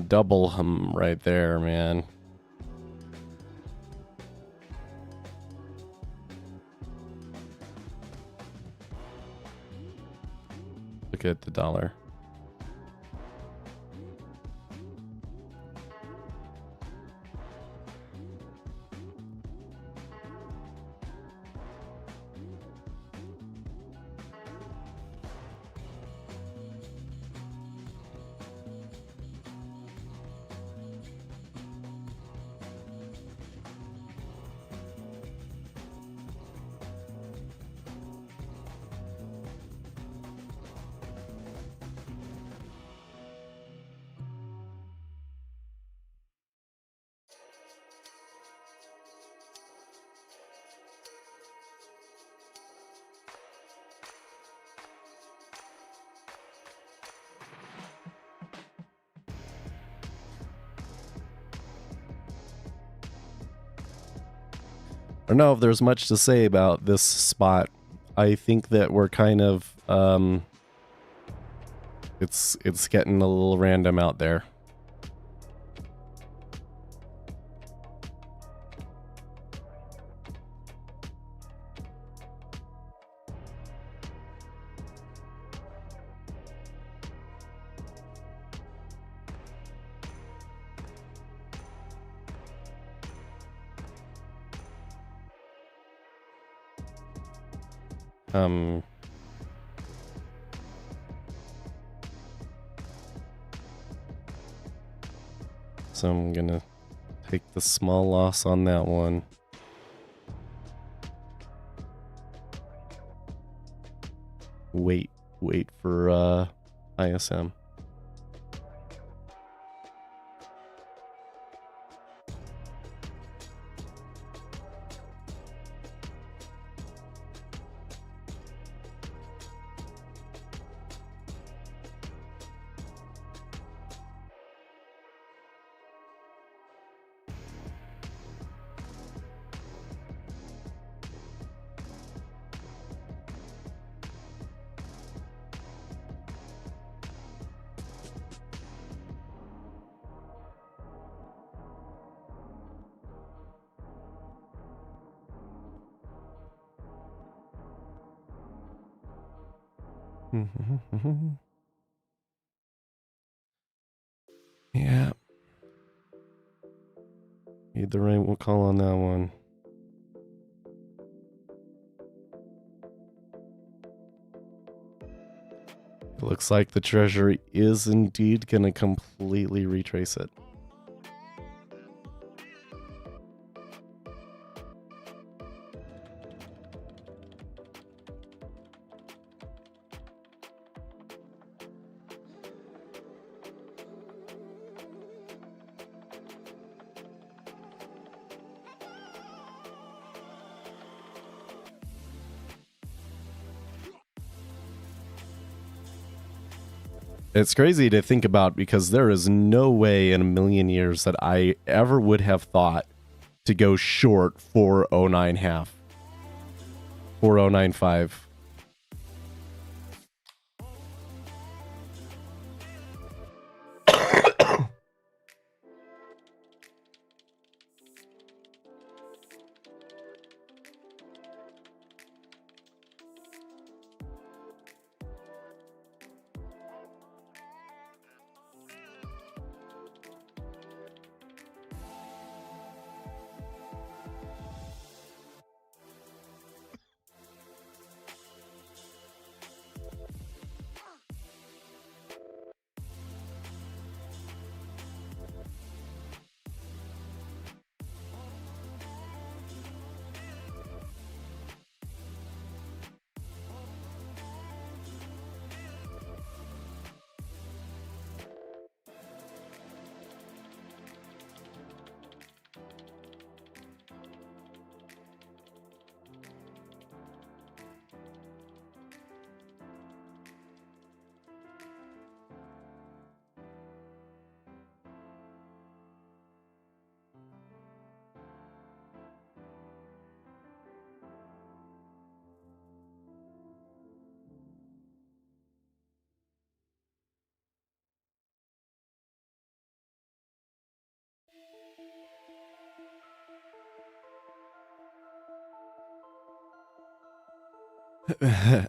Double hum right there, man. Look at the dollar. I don't know if there's much to say about this spot. I think that we're kind of it's getting a little random out there. So I'm gonna Take the small loss on that one. Wait for ISM. Yeah. Made the right call on that one. It looks like the Treasury is indeed going to completely retrace it. It's crazy to think about because there is no way in a million years that I ever would have thought to go short 409.5, 409.5.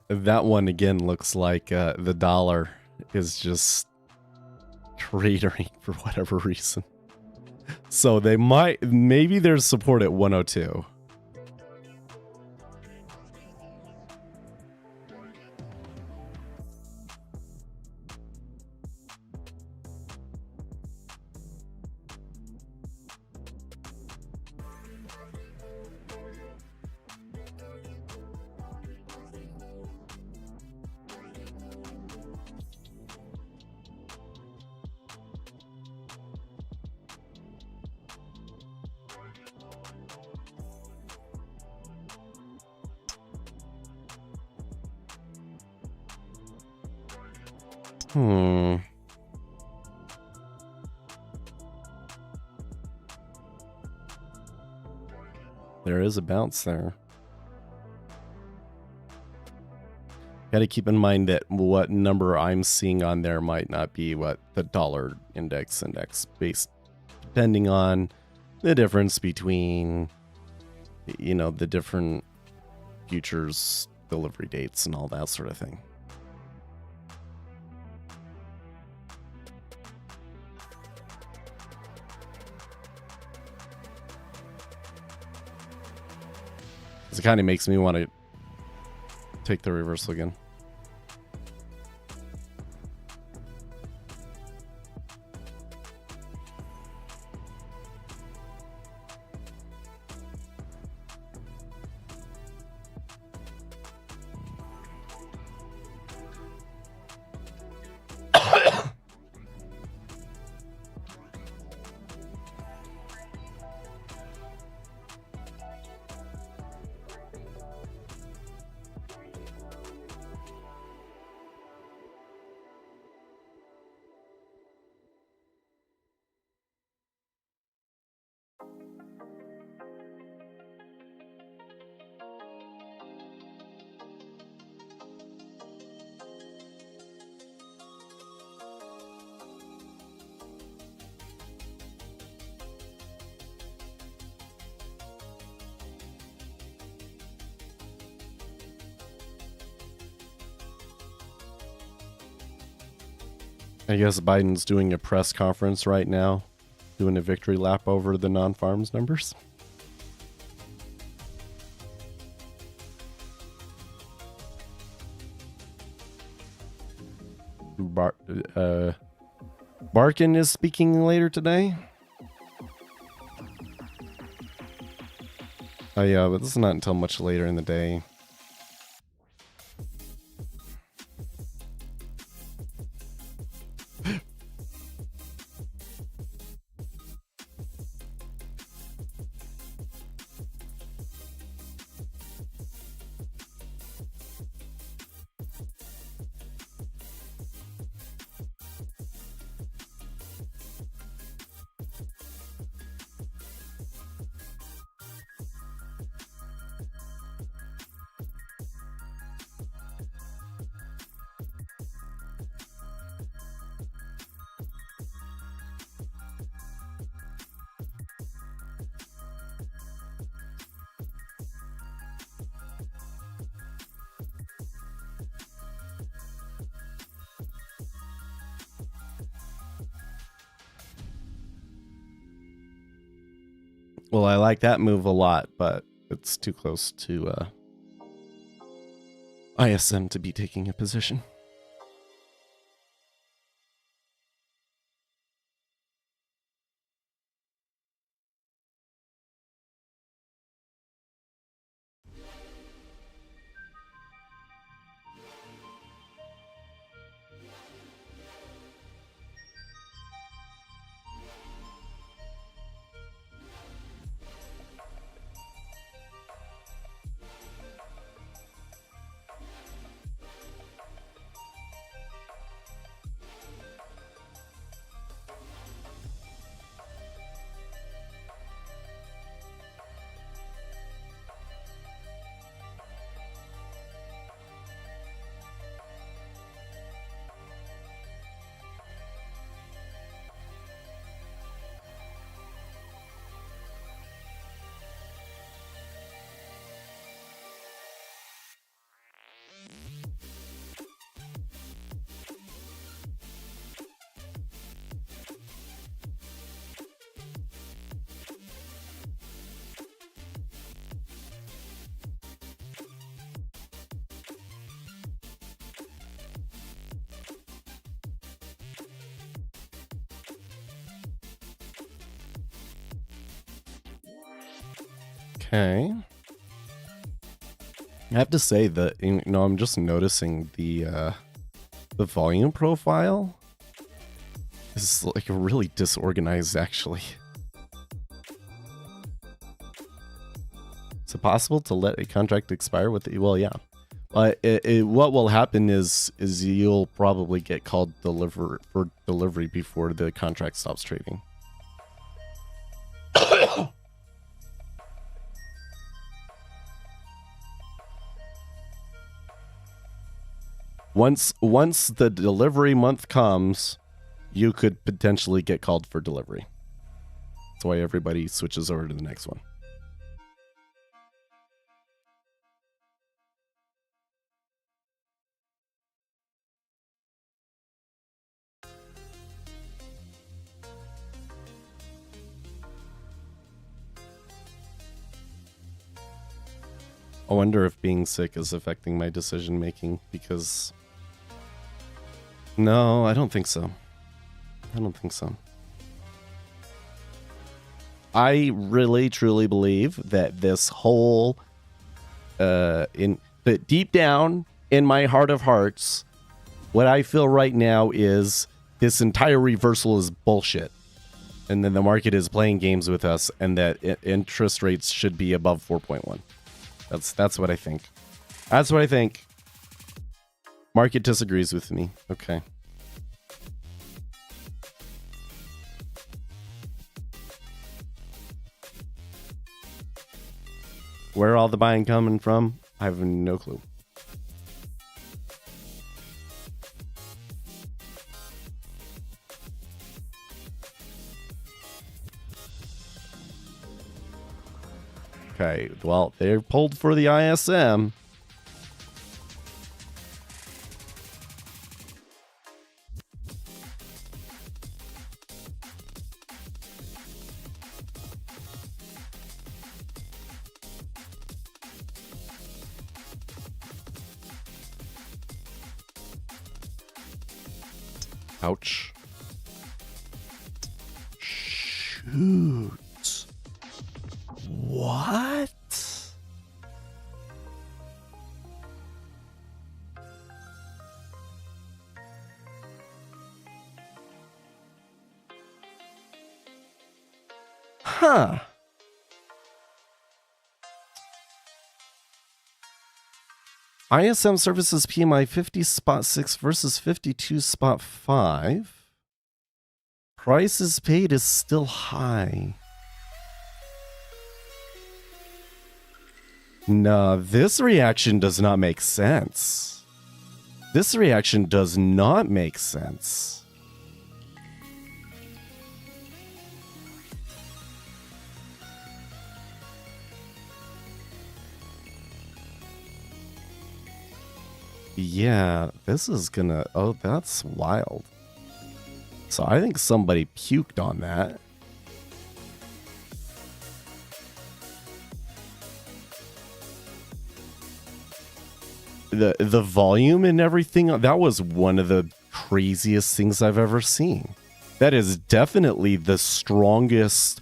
That one again looks like the dollar is just cratering for whatever reason. So they maybe there's support at 102. There is a bounce there. Got to keep in mind that what number I'm seeing on there might not be what the dollar index based, depending on the difference between, you know, the different futures delivery dates and all that sort of thing. It kind of makes me want to take the reversal again. I guess Biden's doing a press conference right now, doing a victory lap over the non-farms numbers. Barkin is speaking later today. Oh yeah, but this is not until much later in the day. Well, I like that move a lot, but it's too close to ISM to be taking a position. Okay. I have to say that, you know, I'm just noticing the volume profile is like really disorganized, actually. Is it possible to let a contract expire with it? Well, yeah. What will happen is you'll probably get called for delivery before the contract stops trading. Once the delivery month comes, you could potentially get called for delivery. That's why everybody switches over to the next one. I wonder if being sick is affecting my decision making, because no, I don't think so. I don't think so. I really truly believe that this whole deep down in my heart of hearts, what I feel right now is this entire reversal is bullshit. And then the market is playing games with us, and that interest rates should be above 4.1. That's what I think. That's what I think. Market disagrees with me. Okay. Where all the buying coming from? I have no clue. Okay, well, they're pulled for the ISM. Ouch. Shoot. What? Huh. ISM Services PMI 50.6 versus 52.5. Prices paid is still high. No, this reaction does not make sense. This reaction does not make sense. Yeah, this is gonna... Oh, that's wild. So I think somebody puked on that. The volume and everything, that was one of the craziest things I've ever seen. That is definitely the strongest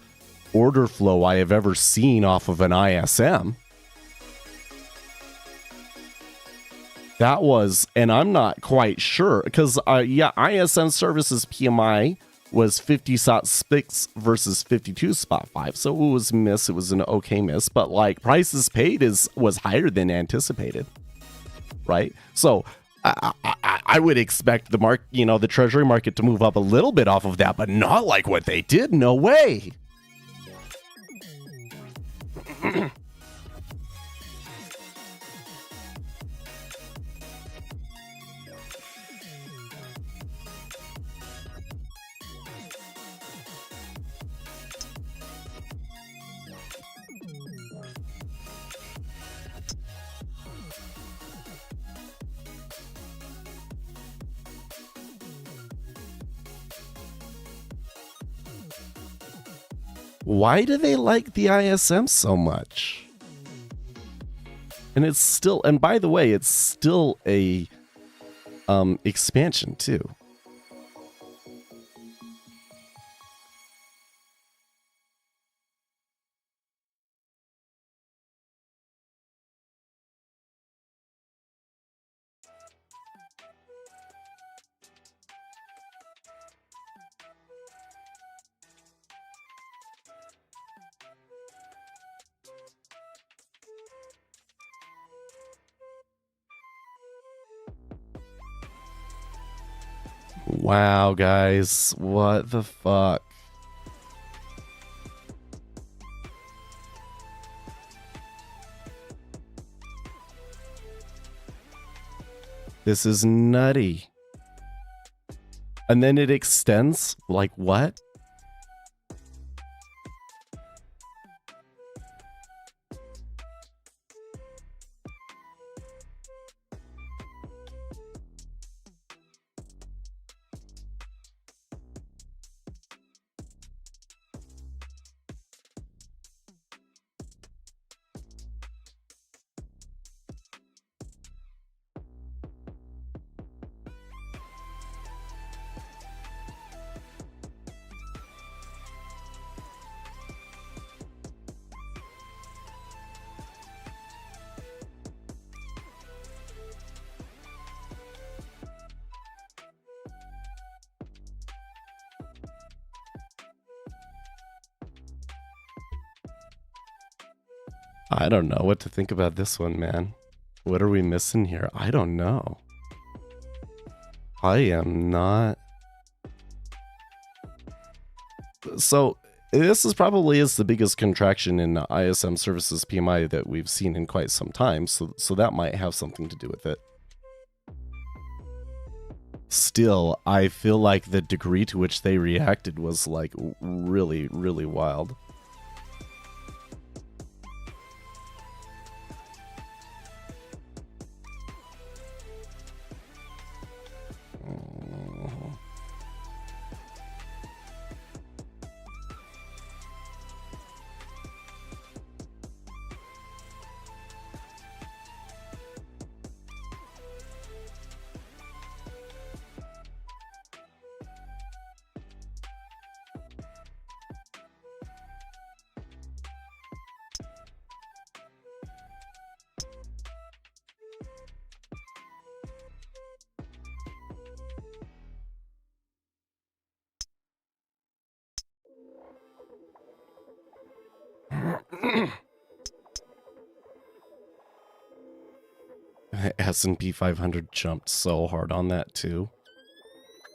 order flow I have ever seen off of an ISM. That was, and I'm not quite sure, because, yeah, ISM Services PMI was 50.6 versus 52.5, so it was miss, it was an okay miss, but, like, prices paid was higher than anticipated, right? So, I would expect the the Treasury market to move up a little bit off of that, but not like what they did, no way! Why do they like the ISM so much? And it's still, and by the way, it's still a expansion too. Wow, guys, what the fuck? This is nutty. And then it extends? Like what? I don't know what to think about this one, man. What are we missing here? I don't know. I am not... So, this is probably the biggest contraction in ISM Services PMI that we've seen in quite some time, so that might have something to do with it. Still, I feel like the degree to which they reacted was, like, really, really wild. The S&P 500 jumped so hard on that too.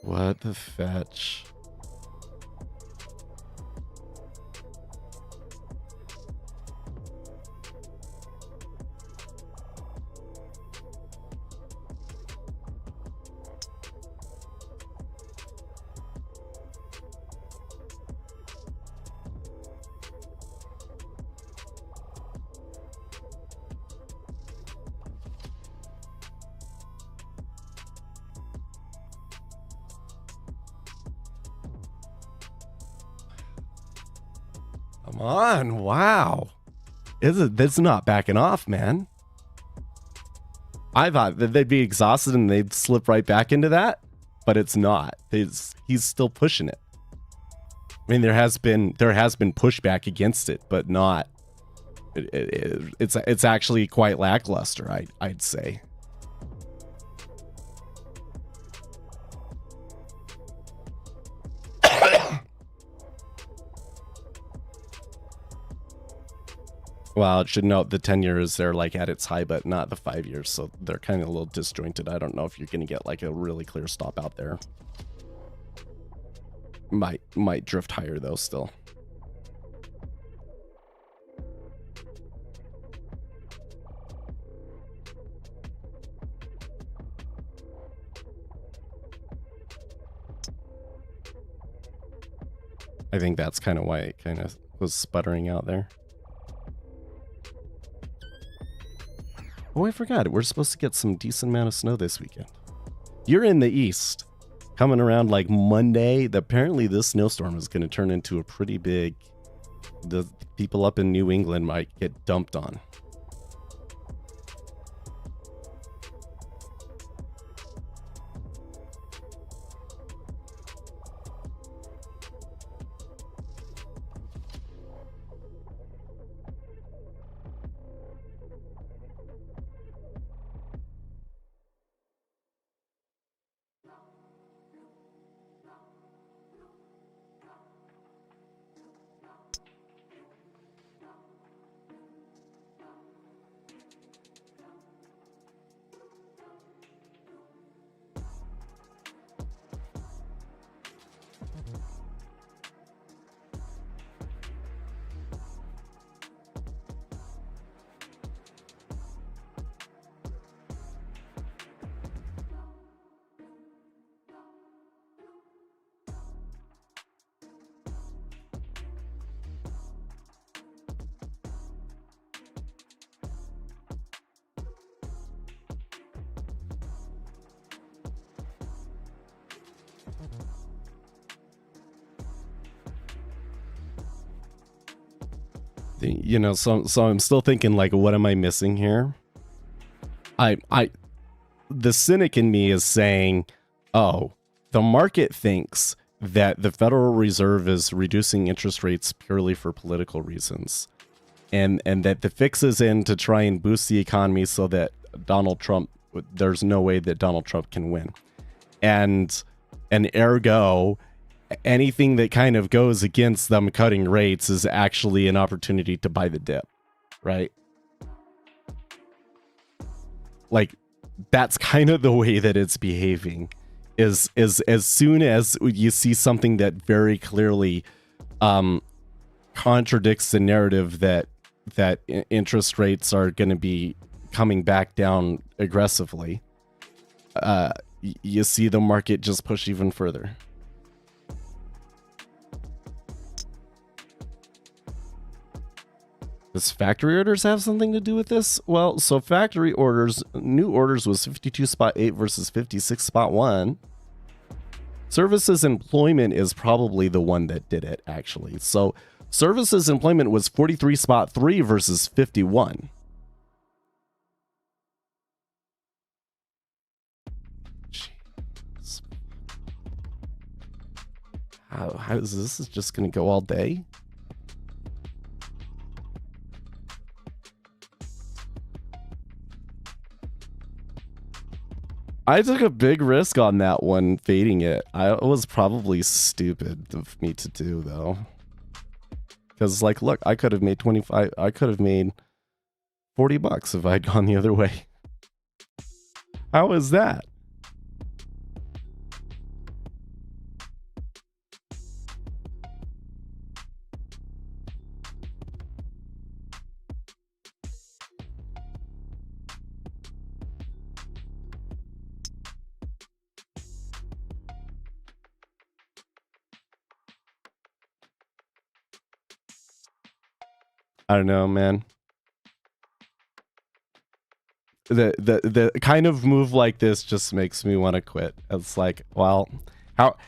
What the fetch? Come on, wow. That's not backing off, man. I thought that they'd be exhausted and they'd slip right back into that, but it's not. He's still pushing it. I mean, there has been pushback against it, but not. It's actually quite lackluster, I'd say. Well, it should note the 10 years they're like at its high, but not the 5 years, so they're kind of a little disjointed. I don't know if you're going to get like a really clear stop out there. Might drift higher though still. I think that's kind of why it kind of was sputtering out there. Oh, I forgot. We're supposed to get some decent amount of snow this weekend. You're in the east. Coming around like Monday. Apparently this snowstorm is going to turn into a pretty big... The people up in New England might get dumped on. You know, so I'm still thinking like, what am I missing here? The cynic in me is saying, oh, the market thinks that the Federal Reserve is reducing interest rates purely for political reasons, and that the fix is in to try and boost the economy so that there's no way that Donald Trump can win, and ergo, anything that kind of goes against them cutting rates is actually an opportunity to buy the dip, right? Like, that's kind of the way that it's behaving. Is as soon as you see something that very clearly contradicts the narrative that interest rates are going to be coming back down aggressively, you see the market just push even further. Does factory orders have something to do with this? Well, so factory orders, new orders was 52.8 versus 56.1. Services employment is probably the one that did it, actually. So services employment was 43.3 versus 51. Jeez. How is this just going to go all day? I took a big risk on that one, fading it. It was probably stupid of me to do, though. Because, like, look, I could have made 25. I could have made $40 if I had gone the other way. How is that? I don't know, man. The kind of move like this just makes me want to quit. It's like, well,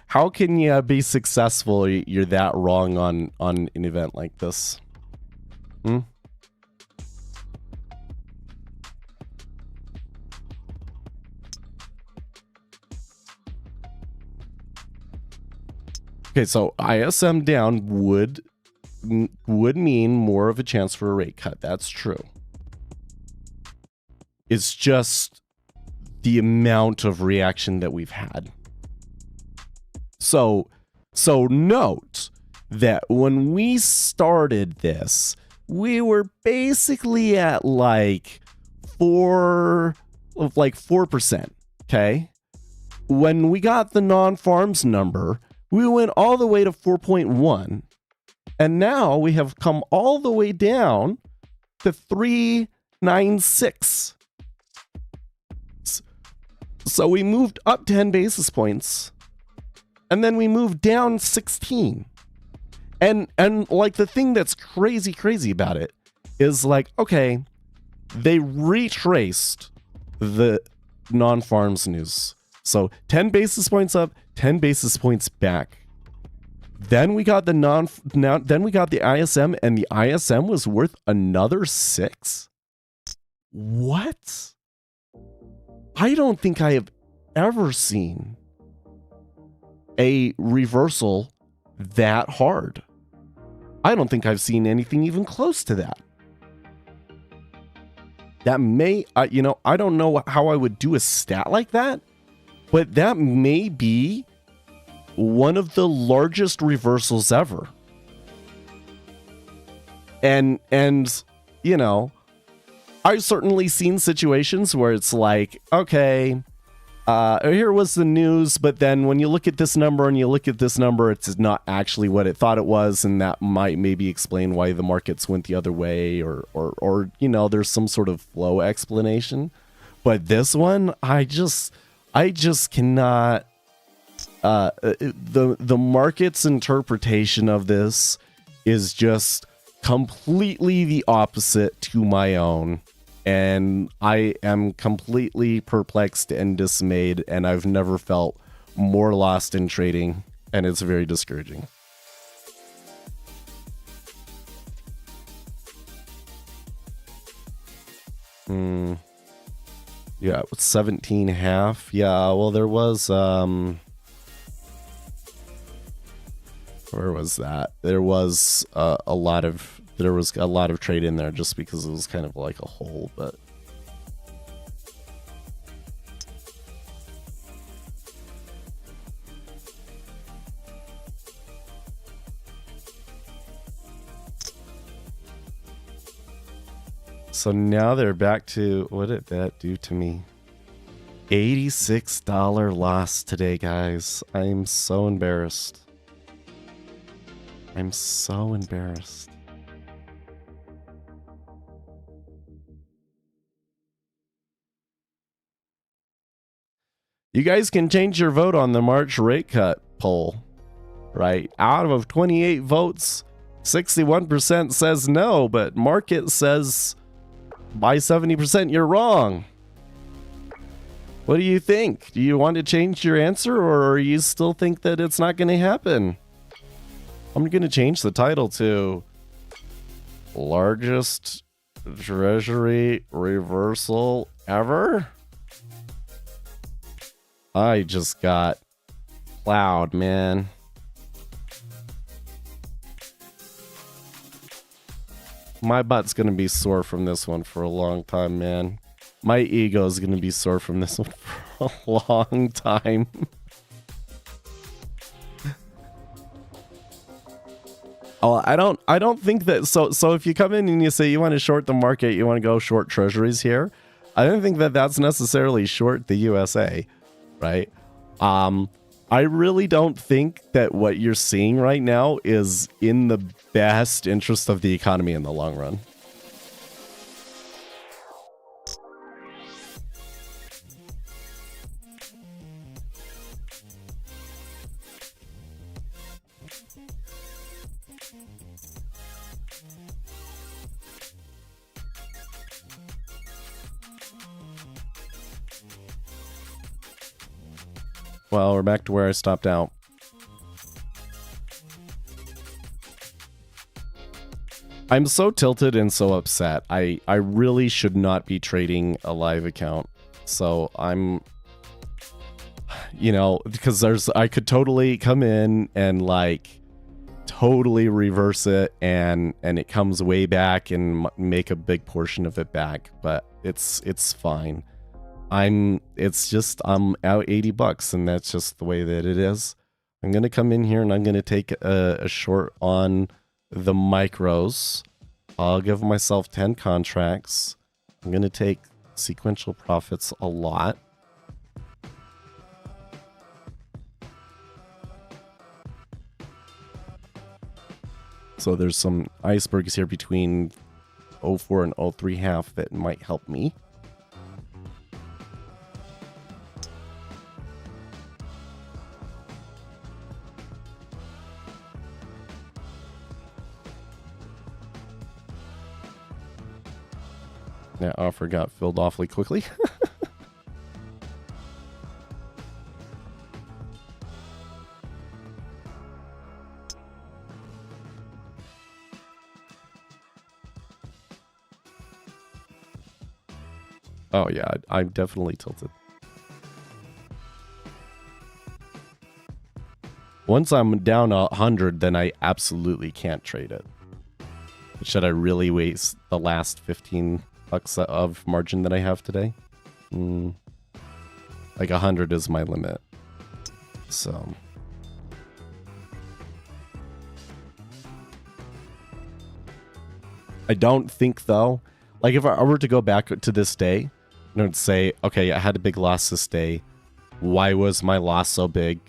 how can you be successful? You're that wrong on an event like this. Okay, so ISM down would mean more of a chance for a rate cut. That's true. It's just the amount of reaction that we've had. So note that when we started this, we were basically at like 4%. Okay. When we got the non-farms number, we went all the way to 4.1. And now we have come all the way down to 396. So we moved up 10 basis points, and then we moved down 16. And like the thing that's crazy about it is like, okay, they retraced the non-farms news. So 10 basis points up, 10 basis points back. Then we got the ISM, and the ISM was worth another 6. What? I don't think I have ever seen a reversal that hard. I don't think I've seen anything even close to that. That may, I don't know how I would do a stat like that, but that may be one of the largest reversals ever. And I've certainly seen situations where it's like, okay, here was the news, but then when you look at this number and you look at this number, it's not actually what it thought it was, and that might maybe explain why the markets went the other way, or there's some sort of flow explanation. But this one, I just cannot. The market's interpretation of this is just completely the opposite to my own. And I am completely perplexed and dismayed, and I've never felt more lost in trading, and it's very discouraging. Yeah, it was 17.5. Yeah, well, there was where was that? There was a lot of trade in there just because it was kind of like a hole, but so now they're back to, what did that do to me? $86 loss today, guys. I'm so embarrassed. I'm so embarrassed. You guys can change your vote on the March rate cut poll, right? Out of 28 votes, 61% says no, but market says by 70% you're wrong. What do you think? Do you want to change your answer, or you still think that it's not going to happen? I'm going to change the title to Largest Treasury Reversal Ever. I just got plowed, man. My butt's going to be sore from this one for a long time, man. My ego is going to be sore from this one for a long time. Oh, I don't think that. So if you come in and you say you want to short the market, you want to go short treasuries here, I don't think that that's necessarily short the USA, right? I really don't think that what you're seeing right now is in the best interest of the economy in the long run. Well, we're back to where I stopped out. I'm so tilted and so upset. I really should not be trading a live account. So I'm, because I could totally come in and like totally reverse it and it comes way back and make a big portion of it back, but it's fine. I'm out $80 and that's just the way that it is. I'm going to come in here and I'm going to take a short on the micros. I'll give myself 10 contracts. I'm going to take sequential profits a lot. So there's some icebergs here between 04 and 03 half that might help me. That offer got filled awfully quickly. Oh yeah, I'm definitely tilted. Once I'm down 100, then I absolutely can't trade it. Should I really waste the last $15 of margin that I have today? Like 100 is my limit. So I don't think though, like if I were to go back to this day and I would say, okay, I had a big loss this day. Why was my loss so big?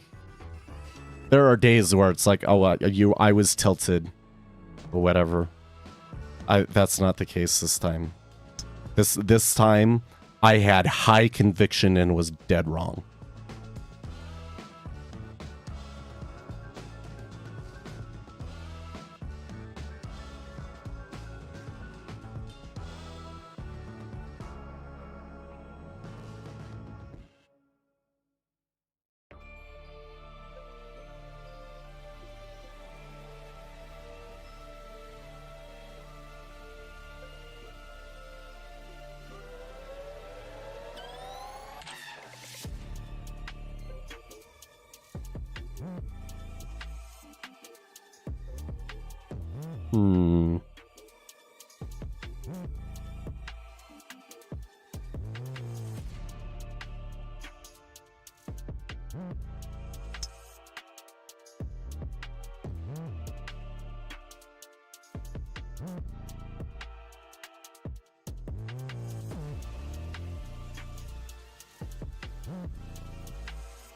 There are days where it's like, oh, I was tilted or whatever. That's not the case this time. This time, I had high conviction and was dead wrong.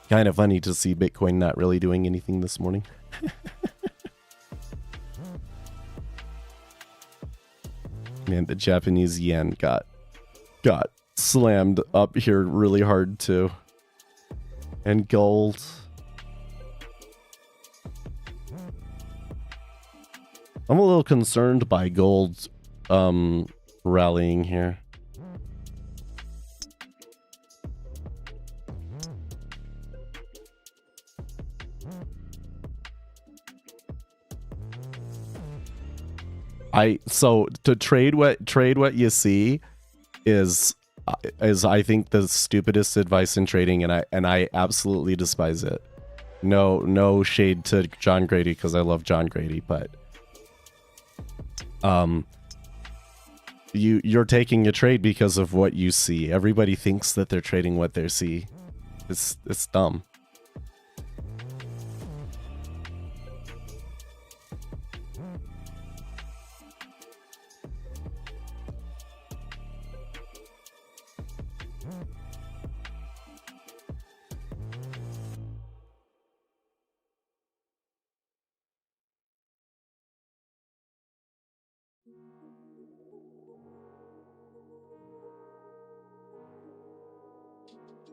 Kind of funny to see Bitcoin not really doing anything this morning. Man, the Japanese yen got slammed up here really hard too. And gold. I'm a little concerned by gold rallying here. So to trade what you see is I think the stupidest advice in trading, and I absolutely despise it. No shade to John Grady because I love John Grady, but you're taking a trade because of what you see. Everybody thinks that they're trading what they see. It's dumb.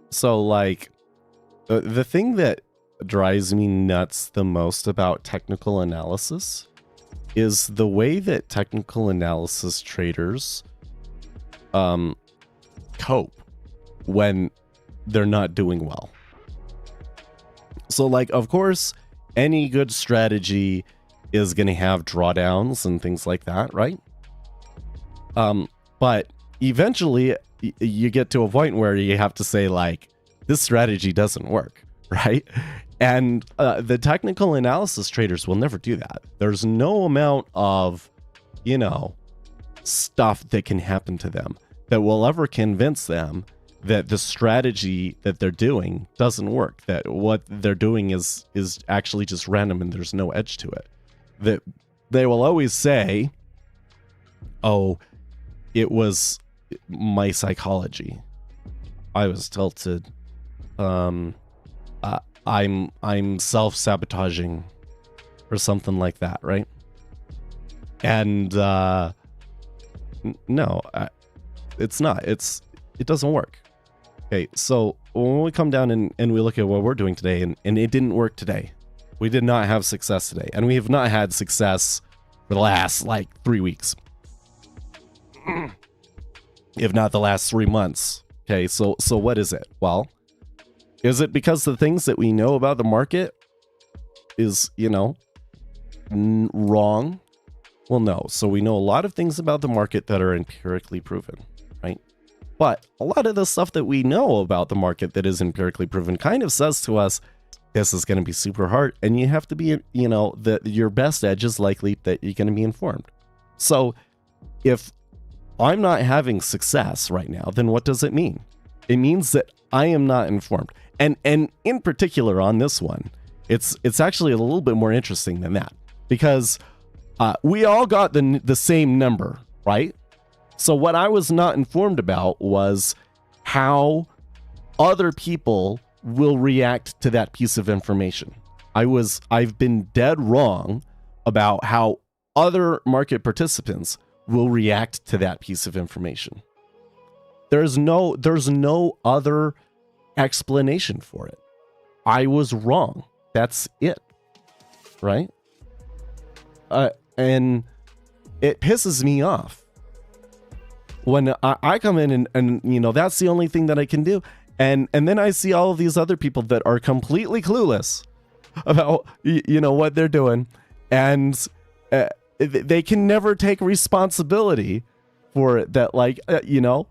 So, like, the thing that drives me nuts the most about technical analysis is the way that technical analysis traders cope when they're not doing well. So, like, of course, any good strategy is going to have drawdowns and things like that, right? But eventually you get to a point where you have to say, like, this strategy doesn't work, right? And the technical analysis traders will never do that. There's no amount of, you know, stuff that can happen to them that will ever convince them that the strategy that they're doing doesn't work, that what they're doing is actually just random and there's no edge to it. That they will always say, oh, it was my psychology. I was tilted. I'm self-sabotaging or something like that, right? And no, it's not. It doesn't work. Okay, so when we come down and we look at what we're doing today, and it didn't work today. We did not have success today, and we have not had success for the last, like, 3 weeks. If not the last 3 months. Okay, so what is it? Well, is it because the things that we know about the market is, you know, wrong? Well, no. So we know a lot of things about the market that are empirically proven, right? But a lot of the stuff that we know about the market that is empirically proven kind of says to us, this is going to be super hard, and you have to be, you know, your best edge is likely that you're going to be informed. So if I'm not having success right now, then what does it mean? It means that I am not informed. And in particular on this one, it's actually a little bit more interesting than that, because we all got the same number, right? So what I was not informed about was how other people will react to that piece of information. I've been dead wrong about how other market participants will react to that piece of information. There's no other explanation for it. I was wrong. That's it. Right? And it pisses me off when I come in and you know, that's the only thing that I can do. And then I see all of these other people that are completely clueless about, you know, what they're doing. And they can never take responsibility for it, that, like, you know,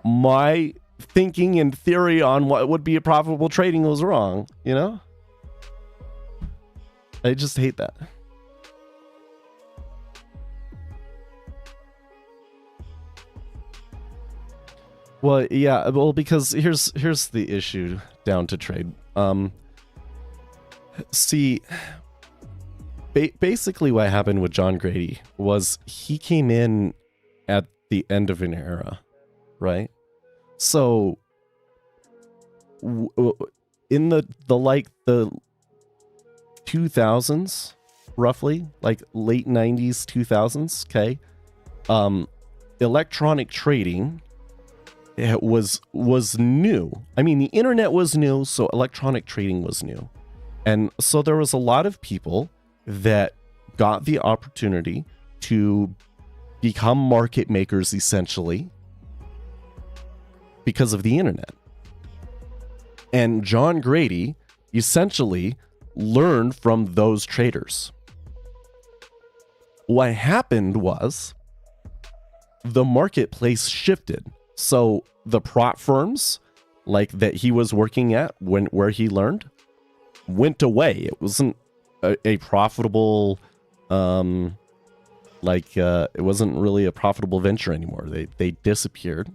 my thinking and theory on what would be a profitable trading was wrong, you know? I just hate that. Well, yeah, well, because here's the issue down to trade. See, basically what happened with John Grady was he came in at the end of an era, right? So in the 2000s, roughly, like late 90s, 2000s, okay, electronic trading, it was new. I mean, the internet was new, so electronic trading was new. And so there was a lot of people that got the opportunity to become market makers, essentially, because of the internet. And John Grady essentially learned from those traders. What happened was the marketplace shifted. So the prop firms, like that he was working at where he learned, went away. It wasn't a profitable, it wasn't really a profitable venture anymore. They disappeared,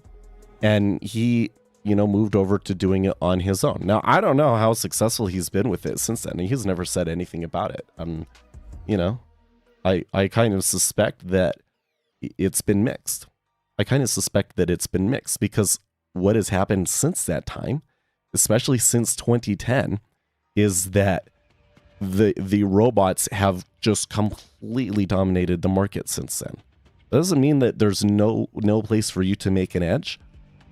and he, you know, moved over to doing it on his own. Now, I don't know how successful he's been with it since then. He's never said anything about it. You know, I kind of suspect that it's been mixed. Because what has happened since that time, especially since 2010, is that the robots have just completely dominated the market since then. That doesn't mean that there's no place for you to make an edge,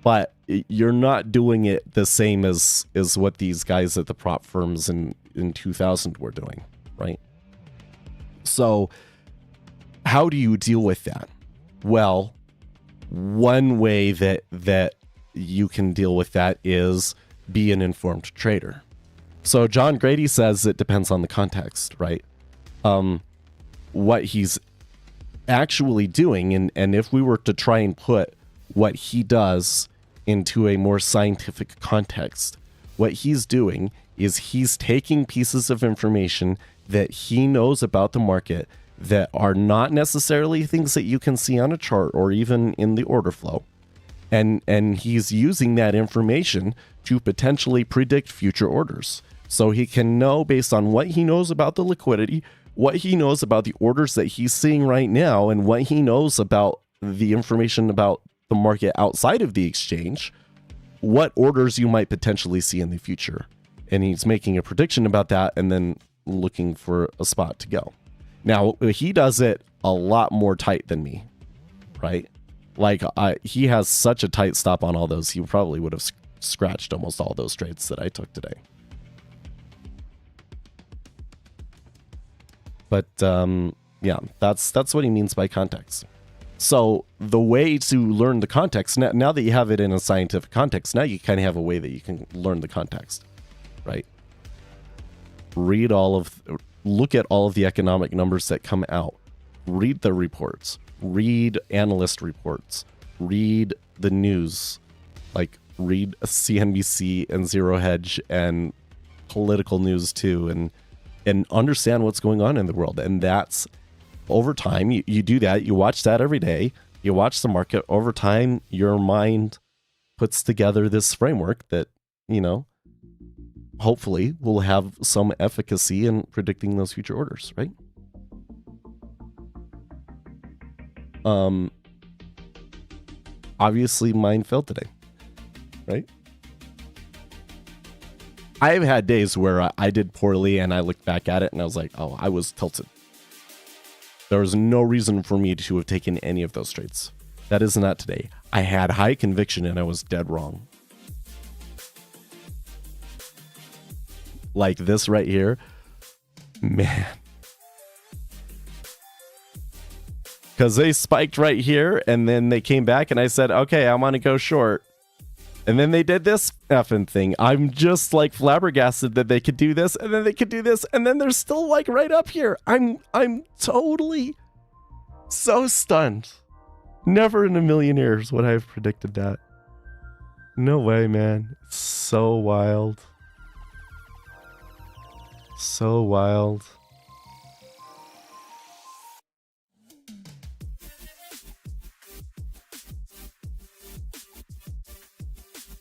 but you're not doing it the same as what these guys at the prop firms in 2000 were doing, right? So how do you deal with that? Well, one way that you can deal with that is be an informed trader. So John Grady says it depends on the context, right? What he's actually doing, and if we were to try and put what he does into a more scientific context, what he's doing is he's taking pieces of information that he knows about the market that are not necessarily things that you can see on a chart or even in the order flow, and he's using that information to potentially predict future orders. So he can know, based on what he knows about the liquidity, what he knows about the orders that he's seeing right now, and what he knows about the information about the market outside of the exchange, what orders you might potentially see in the future. And he's making a prediction about that and then looking for a spot to go. Now, he does it a lot more tight than me, right? Like, he has such a tight stop on all those, he probably would have scratched almost all those trades that I took today. But yeah, that's what he means by context. So the way to learn the context, now that you have it in a scientific context, now you kind of have a way that you can learn the context, right? Look at all of the economic numbers that come out. Read the reports. Read analyst reports. Read the news. Like, read CNBC and Zero Hedge and political news too, and understand what's going on in the world. And that's over time. You do that. You watch that every day. You watch the market. Over time, your mind puts together this framework that, hopefully will have some efficacy in predicting those future orders, right? Obviously mine failed today, right? I've had days where I did poorly and I looked back at it and I was like, oh, I was tilted. There was no reason for me to have taken any of those trades. That is not today. I had high conviction and I was dead wrong. Like this right here, man. Because they spiked right here and then they came back and I said, okay, I'm going to go short. And then they did this effing thing. I'm just like flabbergasted that they could do this and then they could do this and then they're still like right up here. I'm totally so stunned. Never in a million years would I have predicted that. No way, man. It's so wild. So wild.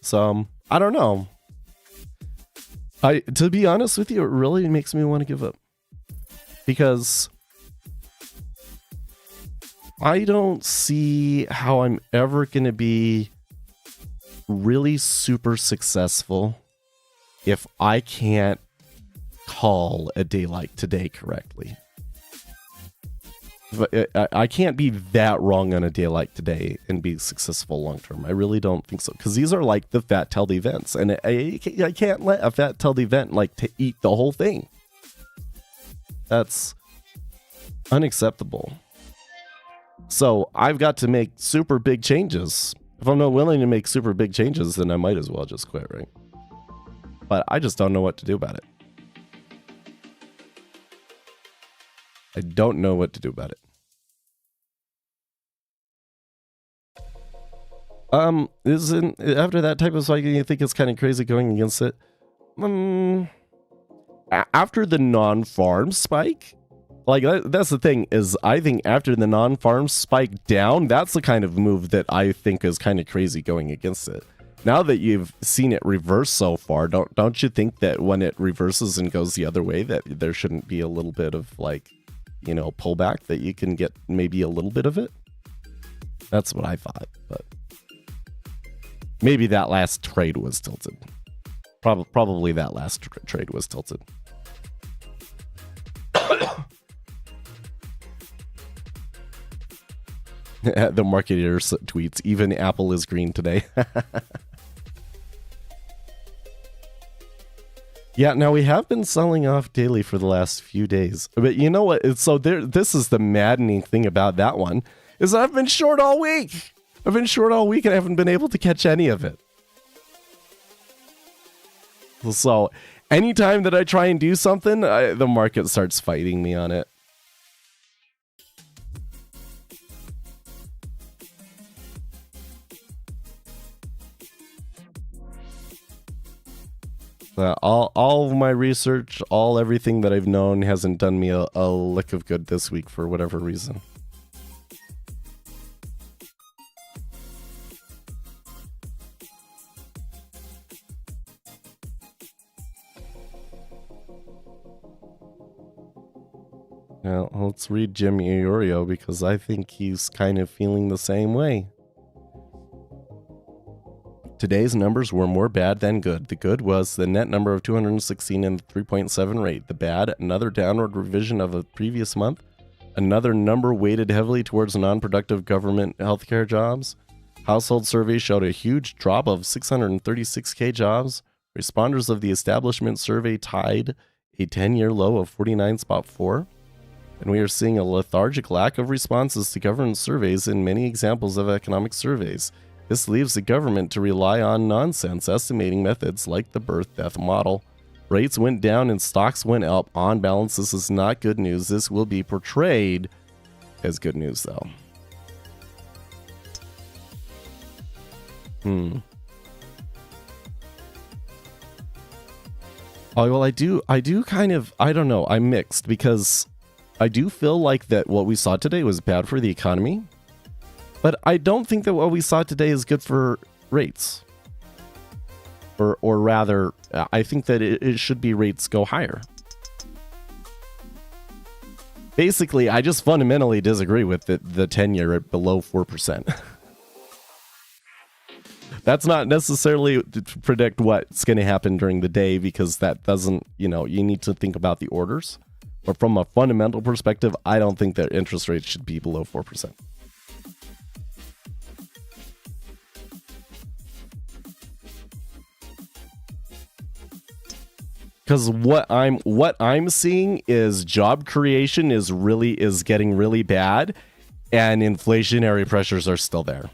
So, I don't know. To be honest with you, it really makes me want to give up. Because I don't see how I'm ever going to be really super successful if I can't call a day like today correctly. I can't be that wrong on a day like today and be successful long term. I really don't think so, because these are like the fat-tailed events, and I can't let a fat-tailed event like to eat the whole thing. That's unacceptable. So I've got to make super big changes. If I'm not willing to make super big changes, then I might as well just quit, right? But I just don't know what to do about it. I don't know what to do about it. After that type of spike, you think it's kind of crazy going against it? After the non-farm spike, like that's the thing, is I think after the non-farm spike down, that's the kind of move that I think is kind of crazy going against it. Now that you've seen it reverse so far, don't you think that when it reverses and goes the other way, that there shouldn't be a little bit of like, pullback, that you can get maybe a little bit of it? That's what I thought, but maybe that last trade was tilted. Probably that last trade was tilted. The marketer tweets, even Apple is green today. Yeah, now we have been selling off daily for the last few days. But you know what? This is the maddening thing about that one, is I've been short all week. I've been short all week and I haven't been able to catch any of it. So anytime that I try and do something, the market starts fighting me on it. All of my research, everything that I've known hasn't done me a lick of good this week for whatever reason. Now, let's read Jimmy Iorio because I think he's kind of feeling the same way. Today's numbers were more bad than good. The good was the net number of 216 and the 3.7 rate. The bad, another downward revision of a previous month. Another number weighted heavily towards non-productive government healthcare jobs. Household surveys showed a huge drop of 636K jobs. Responders of the establishment survey tied a 10-year low of 49.4. And we are seeing a lethargic lack of responses to government surveys in many examples of economic surveys. This leaves the government to rely on nonsense estimating methods like the birth-death model. Rates went down and stocks went up. On balance, this is not good news. This will be portrayed as good news, though. Oh, well, I do kind of, I don't know, I'm mixed because I do feel like that what we saw today was bad for the economy. But I don't think that what we saw today is good for rates. Or rather, I think that it should be rates go higher. Basically, I just fundamentally disagree with the 10-year at below 4%. That's not necessarily to predict what's going to happen during the day because that doesn't, you need to think about the orders. But from a fundamental perspective, I don't think that interest rates should be below 4%. Because what I'm seeing is job creation is getting really bad, and inflationary pressures are still there.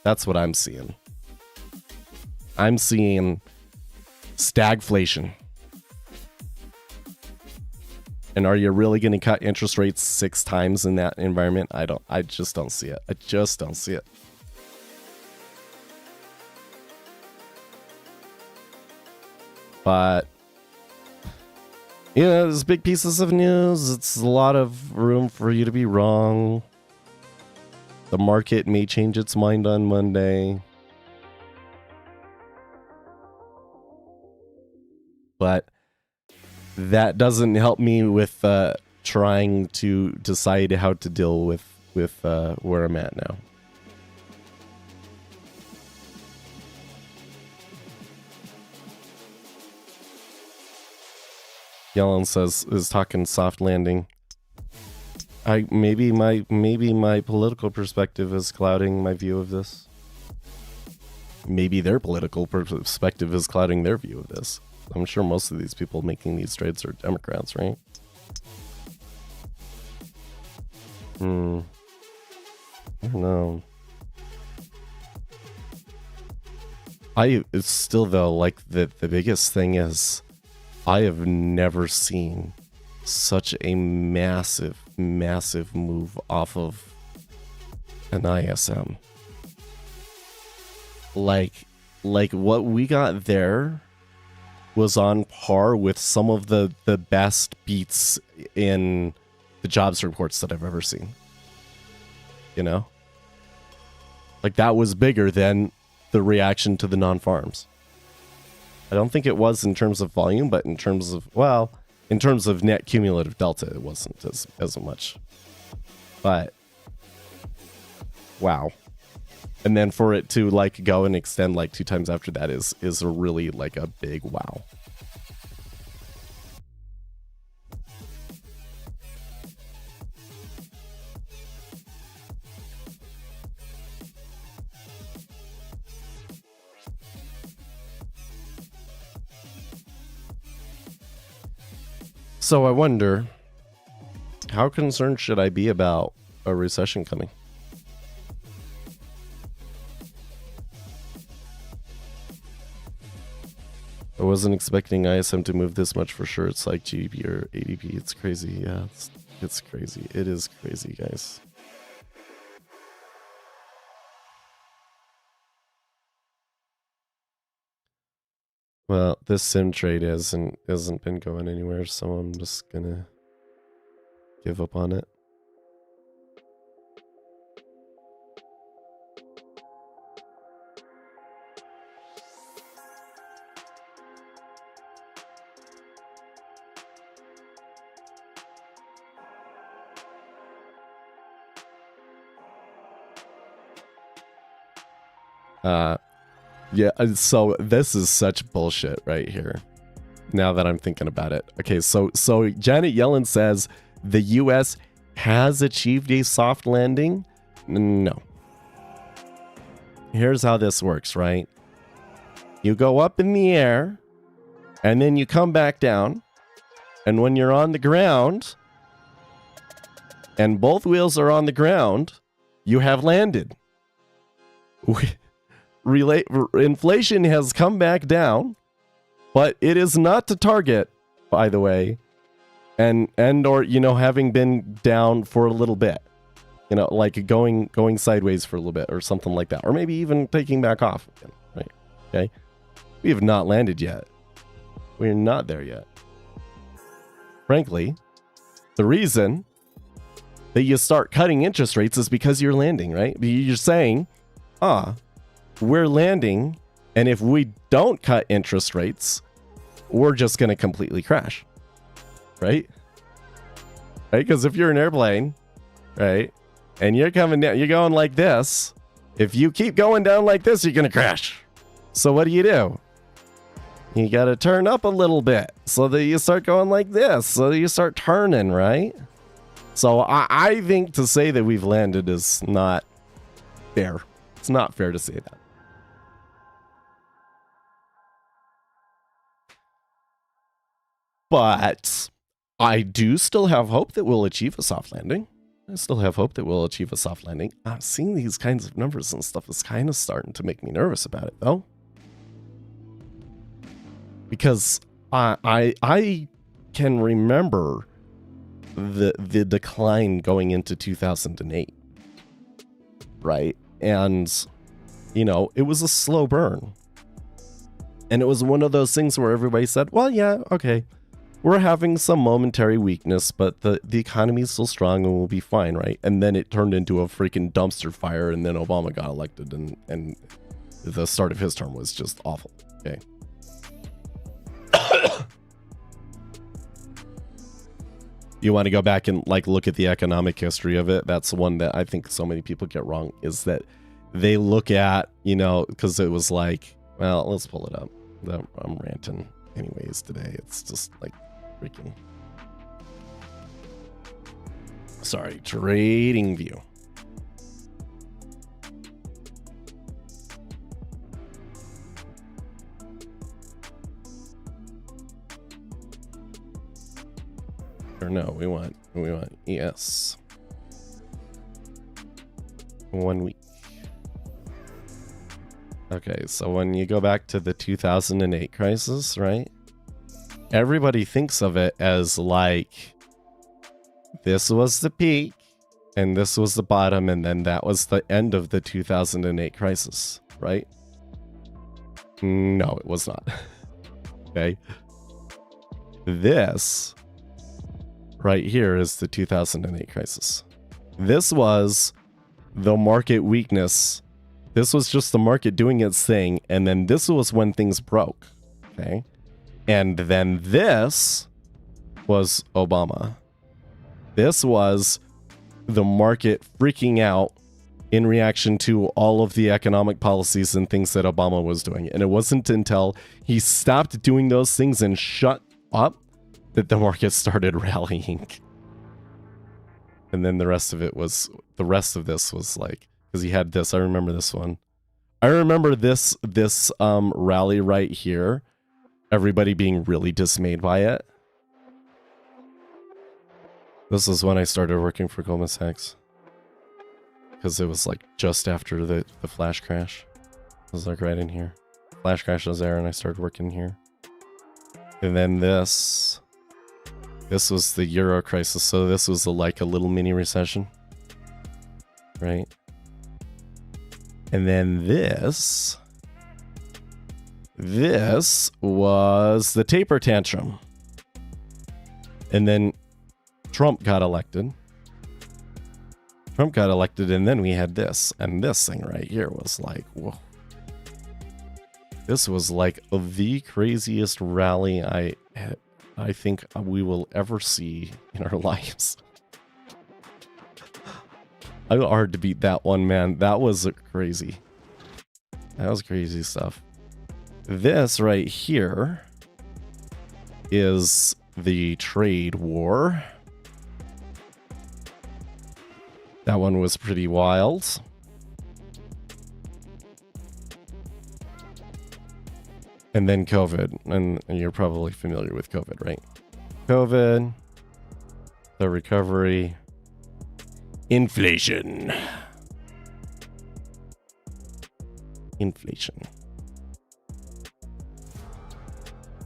That's what I'm seeing. I'm seeing stagflation. And are you really going to cut interest rates 6 times in that environment? I just don't see it. I just don't see it. But there's big pieces of news. It's a lot of room for you to be wrong. The market may change its mind on Monday. But that doesn't help me with trying to decide how to deal with where I'm at now. Yellen is talking soft landing. Maybe my political perspective is clouding my view of this. Maybe their political perspective is clouding their view of this. I'm sure most of these people making these trades are Democrats, right? I don't know. It's still though, like the biggest thing is I have never seen such a massive move off of an ISM. Like what we got there was on par with some of the best beats in the jobs reports that I've ever seen. Like that was bigger than the reaction to the non-farms. I don't think it was in terms of volume, but in terms of net cumulative delta, it wasn't as much. But wow. And then for it to like go and extend like 2 times after that is a really like a big wow. So I wonder, how concerned should I be about a recession coming? I wasn't expecting ISM to move this much for sure. It's like GDP or ADP. It's crazy. Yeah, it's crazy. It is crazy, guys. Well, this sim trade hasn't been going anywhere, so I'm just gonna give up on it. Yeah, so this is such bullshit right here. Now that I'm thinking about it. Okay, so Janet Yellen says the US has achieved a soft landing. No. Here's how this works, right? You go up in the air and then you come back down. And when you're on the ground and both wheels are on the ground, you have landed. Inflation has come back down, but it is not to target, by the way, and or having been down for a little bit, like going sideways for a little bit or something like that, or maybe even taking back off again, right? Okay, we have not landed yet. We're not there yet. Frankly, the reason that you start cutting interest rates is because you're landing, right? You're saying, we're landing, and if we don't cut interest rates, we're just going to completely crash, right? Right? Because if you're an airplane, right, and you're coming down, you're going like this, if you keep going down like this, you're going to crash. So what do? You got to turn up a little bit so that you start going like this, so that you start turning, right? So I think to say that we've landed is not fair. It's not fair to say that. But I do still have hope that we'll achieve a soft landing. Seeing these kinds of numbers and stuff is kind of starting to make me nervous about it, though. Because I can remember the decline going into 2008, right? And, it was a slow burn. And it was one of those things where everybody said, well, yeah, okay, we're having some momentary weakness, but the economy is still strong and we'll be fine, right? And then it turned into a freaking dumpster fire, and then Obama got elected, and the start of his term was just awful, okay? You want to go back and look at the economic history of it? That's one that I think so many people get wrong, is that they look at, because it was like, well, let's pull it up. I'm ranting anyways today. It's just freaking. Sorry, Trading View. Or no, we want ES. 1 week. Okay, so when you go back to the 2008 crisis, right? Everybody thinks of it as this was the peak and this was the bottom, and then that was the end of the 2008 crisis, right? No, it was not. Okay. This right here is the 2008 crisis. This was the market weakness. This was just the market doing its thing, and then this was when things broke, okay? And then this was Obama. This was the market freaking out in reaction to all of the economic policies and things that Obama was doing. And it wasn't until he stopped doing those things and shut up that the market started rallying. And then the rest of this was because he had this. I remember this one. I remember this rally right here. Everybody being really dismayed by it. This is when I started working for Goldman Sachs. Because it was like just after the flash crash. It was like right in here. Flash crash was there and I started working here. And then this was the Euro crisis. So this was like a little mini recession. Right? And then this was the taper tantrum. And then Trump got elected. And then we had this. And this thing right here was like, whoa. This was like the craziest rally I think we will ever see in our lives. Hard to beat that one, man. That was crazy. That was crazy stuff. This right here is the trade war. That one was pretty wild. And then COVID. And you're probably familiar with COVID, right? COVID, the recovery, inflation.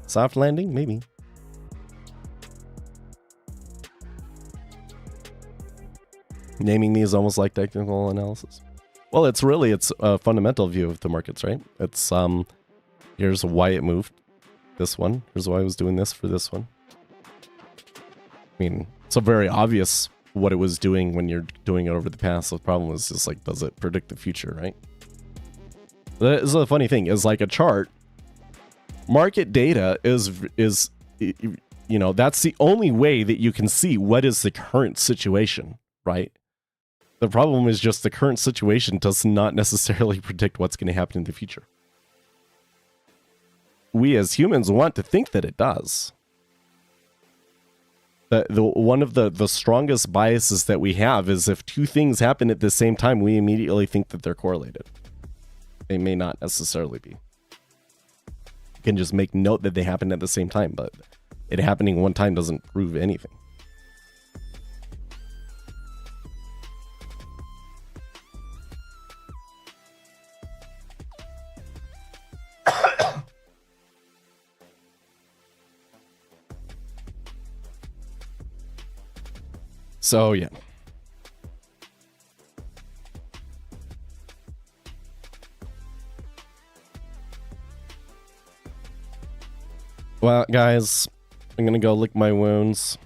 Soft landing? Maybe. Naming me is almost like technical analysis. Well, it's a fundamental view of the markets, right? It's here's why it moved. This one. Here's why I was doing this for this one. I mean, it's a very obvious what it was doing when you're doing it over the past. The problem is just like, does it predict the future, right? That is the funny thing, is like a chart. Market data is that's the only way that you can see what is the current situation, right? The problem is just the current situation does not necessarily predict what's going to happen in the future. We as humans want to think that it does. One of the strongest biases that we have is if two things happen at the same time, we immediately think that they're correlated. They may not necessarily be. You can just make note that they happen at the same time, but it happening one time doesn't prove anything. So, yeah. Well, guys, I'm gonna go lick my wounds.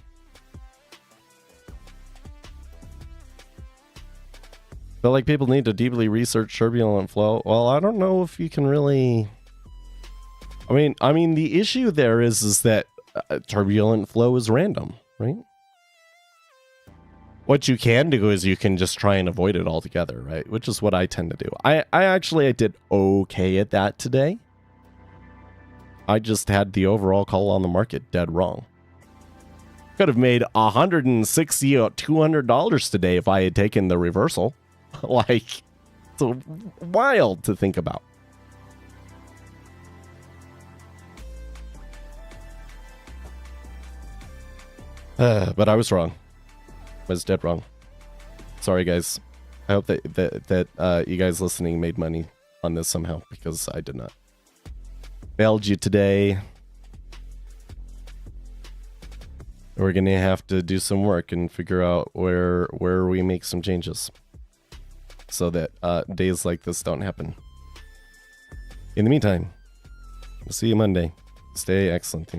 Feel like people need to deeply research turbulent flow. Well, I don't know if you can really... I mean, the issue there is that turbulent flow is random, right? What you can do is you can just try and avoid it altogether, right? Which is what I tend to do. I did okay at that today. I just had the overall call on the market dead wrong. Could have made $160 or $200 today if I had taken the reversal. Like, it's wild to think about. But I was wrong. I was dead wrong. Sorry, guys. I hope that you guys listening made money on this somehow, because I did not. Failed you today. We're gonna have to do some work and figure out where we make some changes so that days like this don't happen. In the meantime, we'll see you Monday. Stay excellent, team.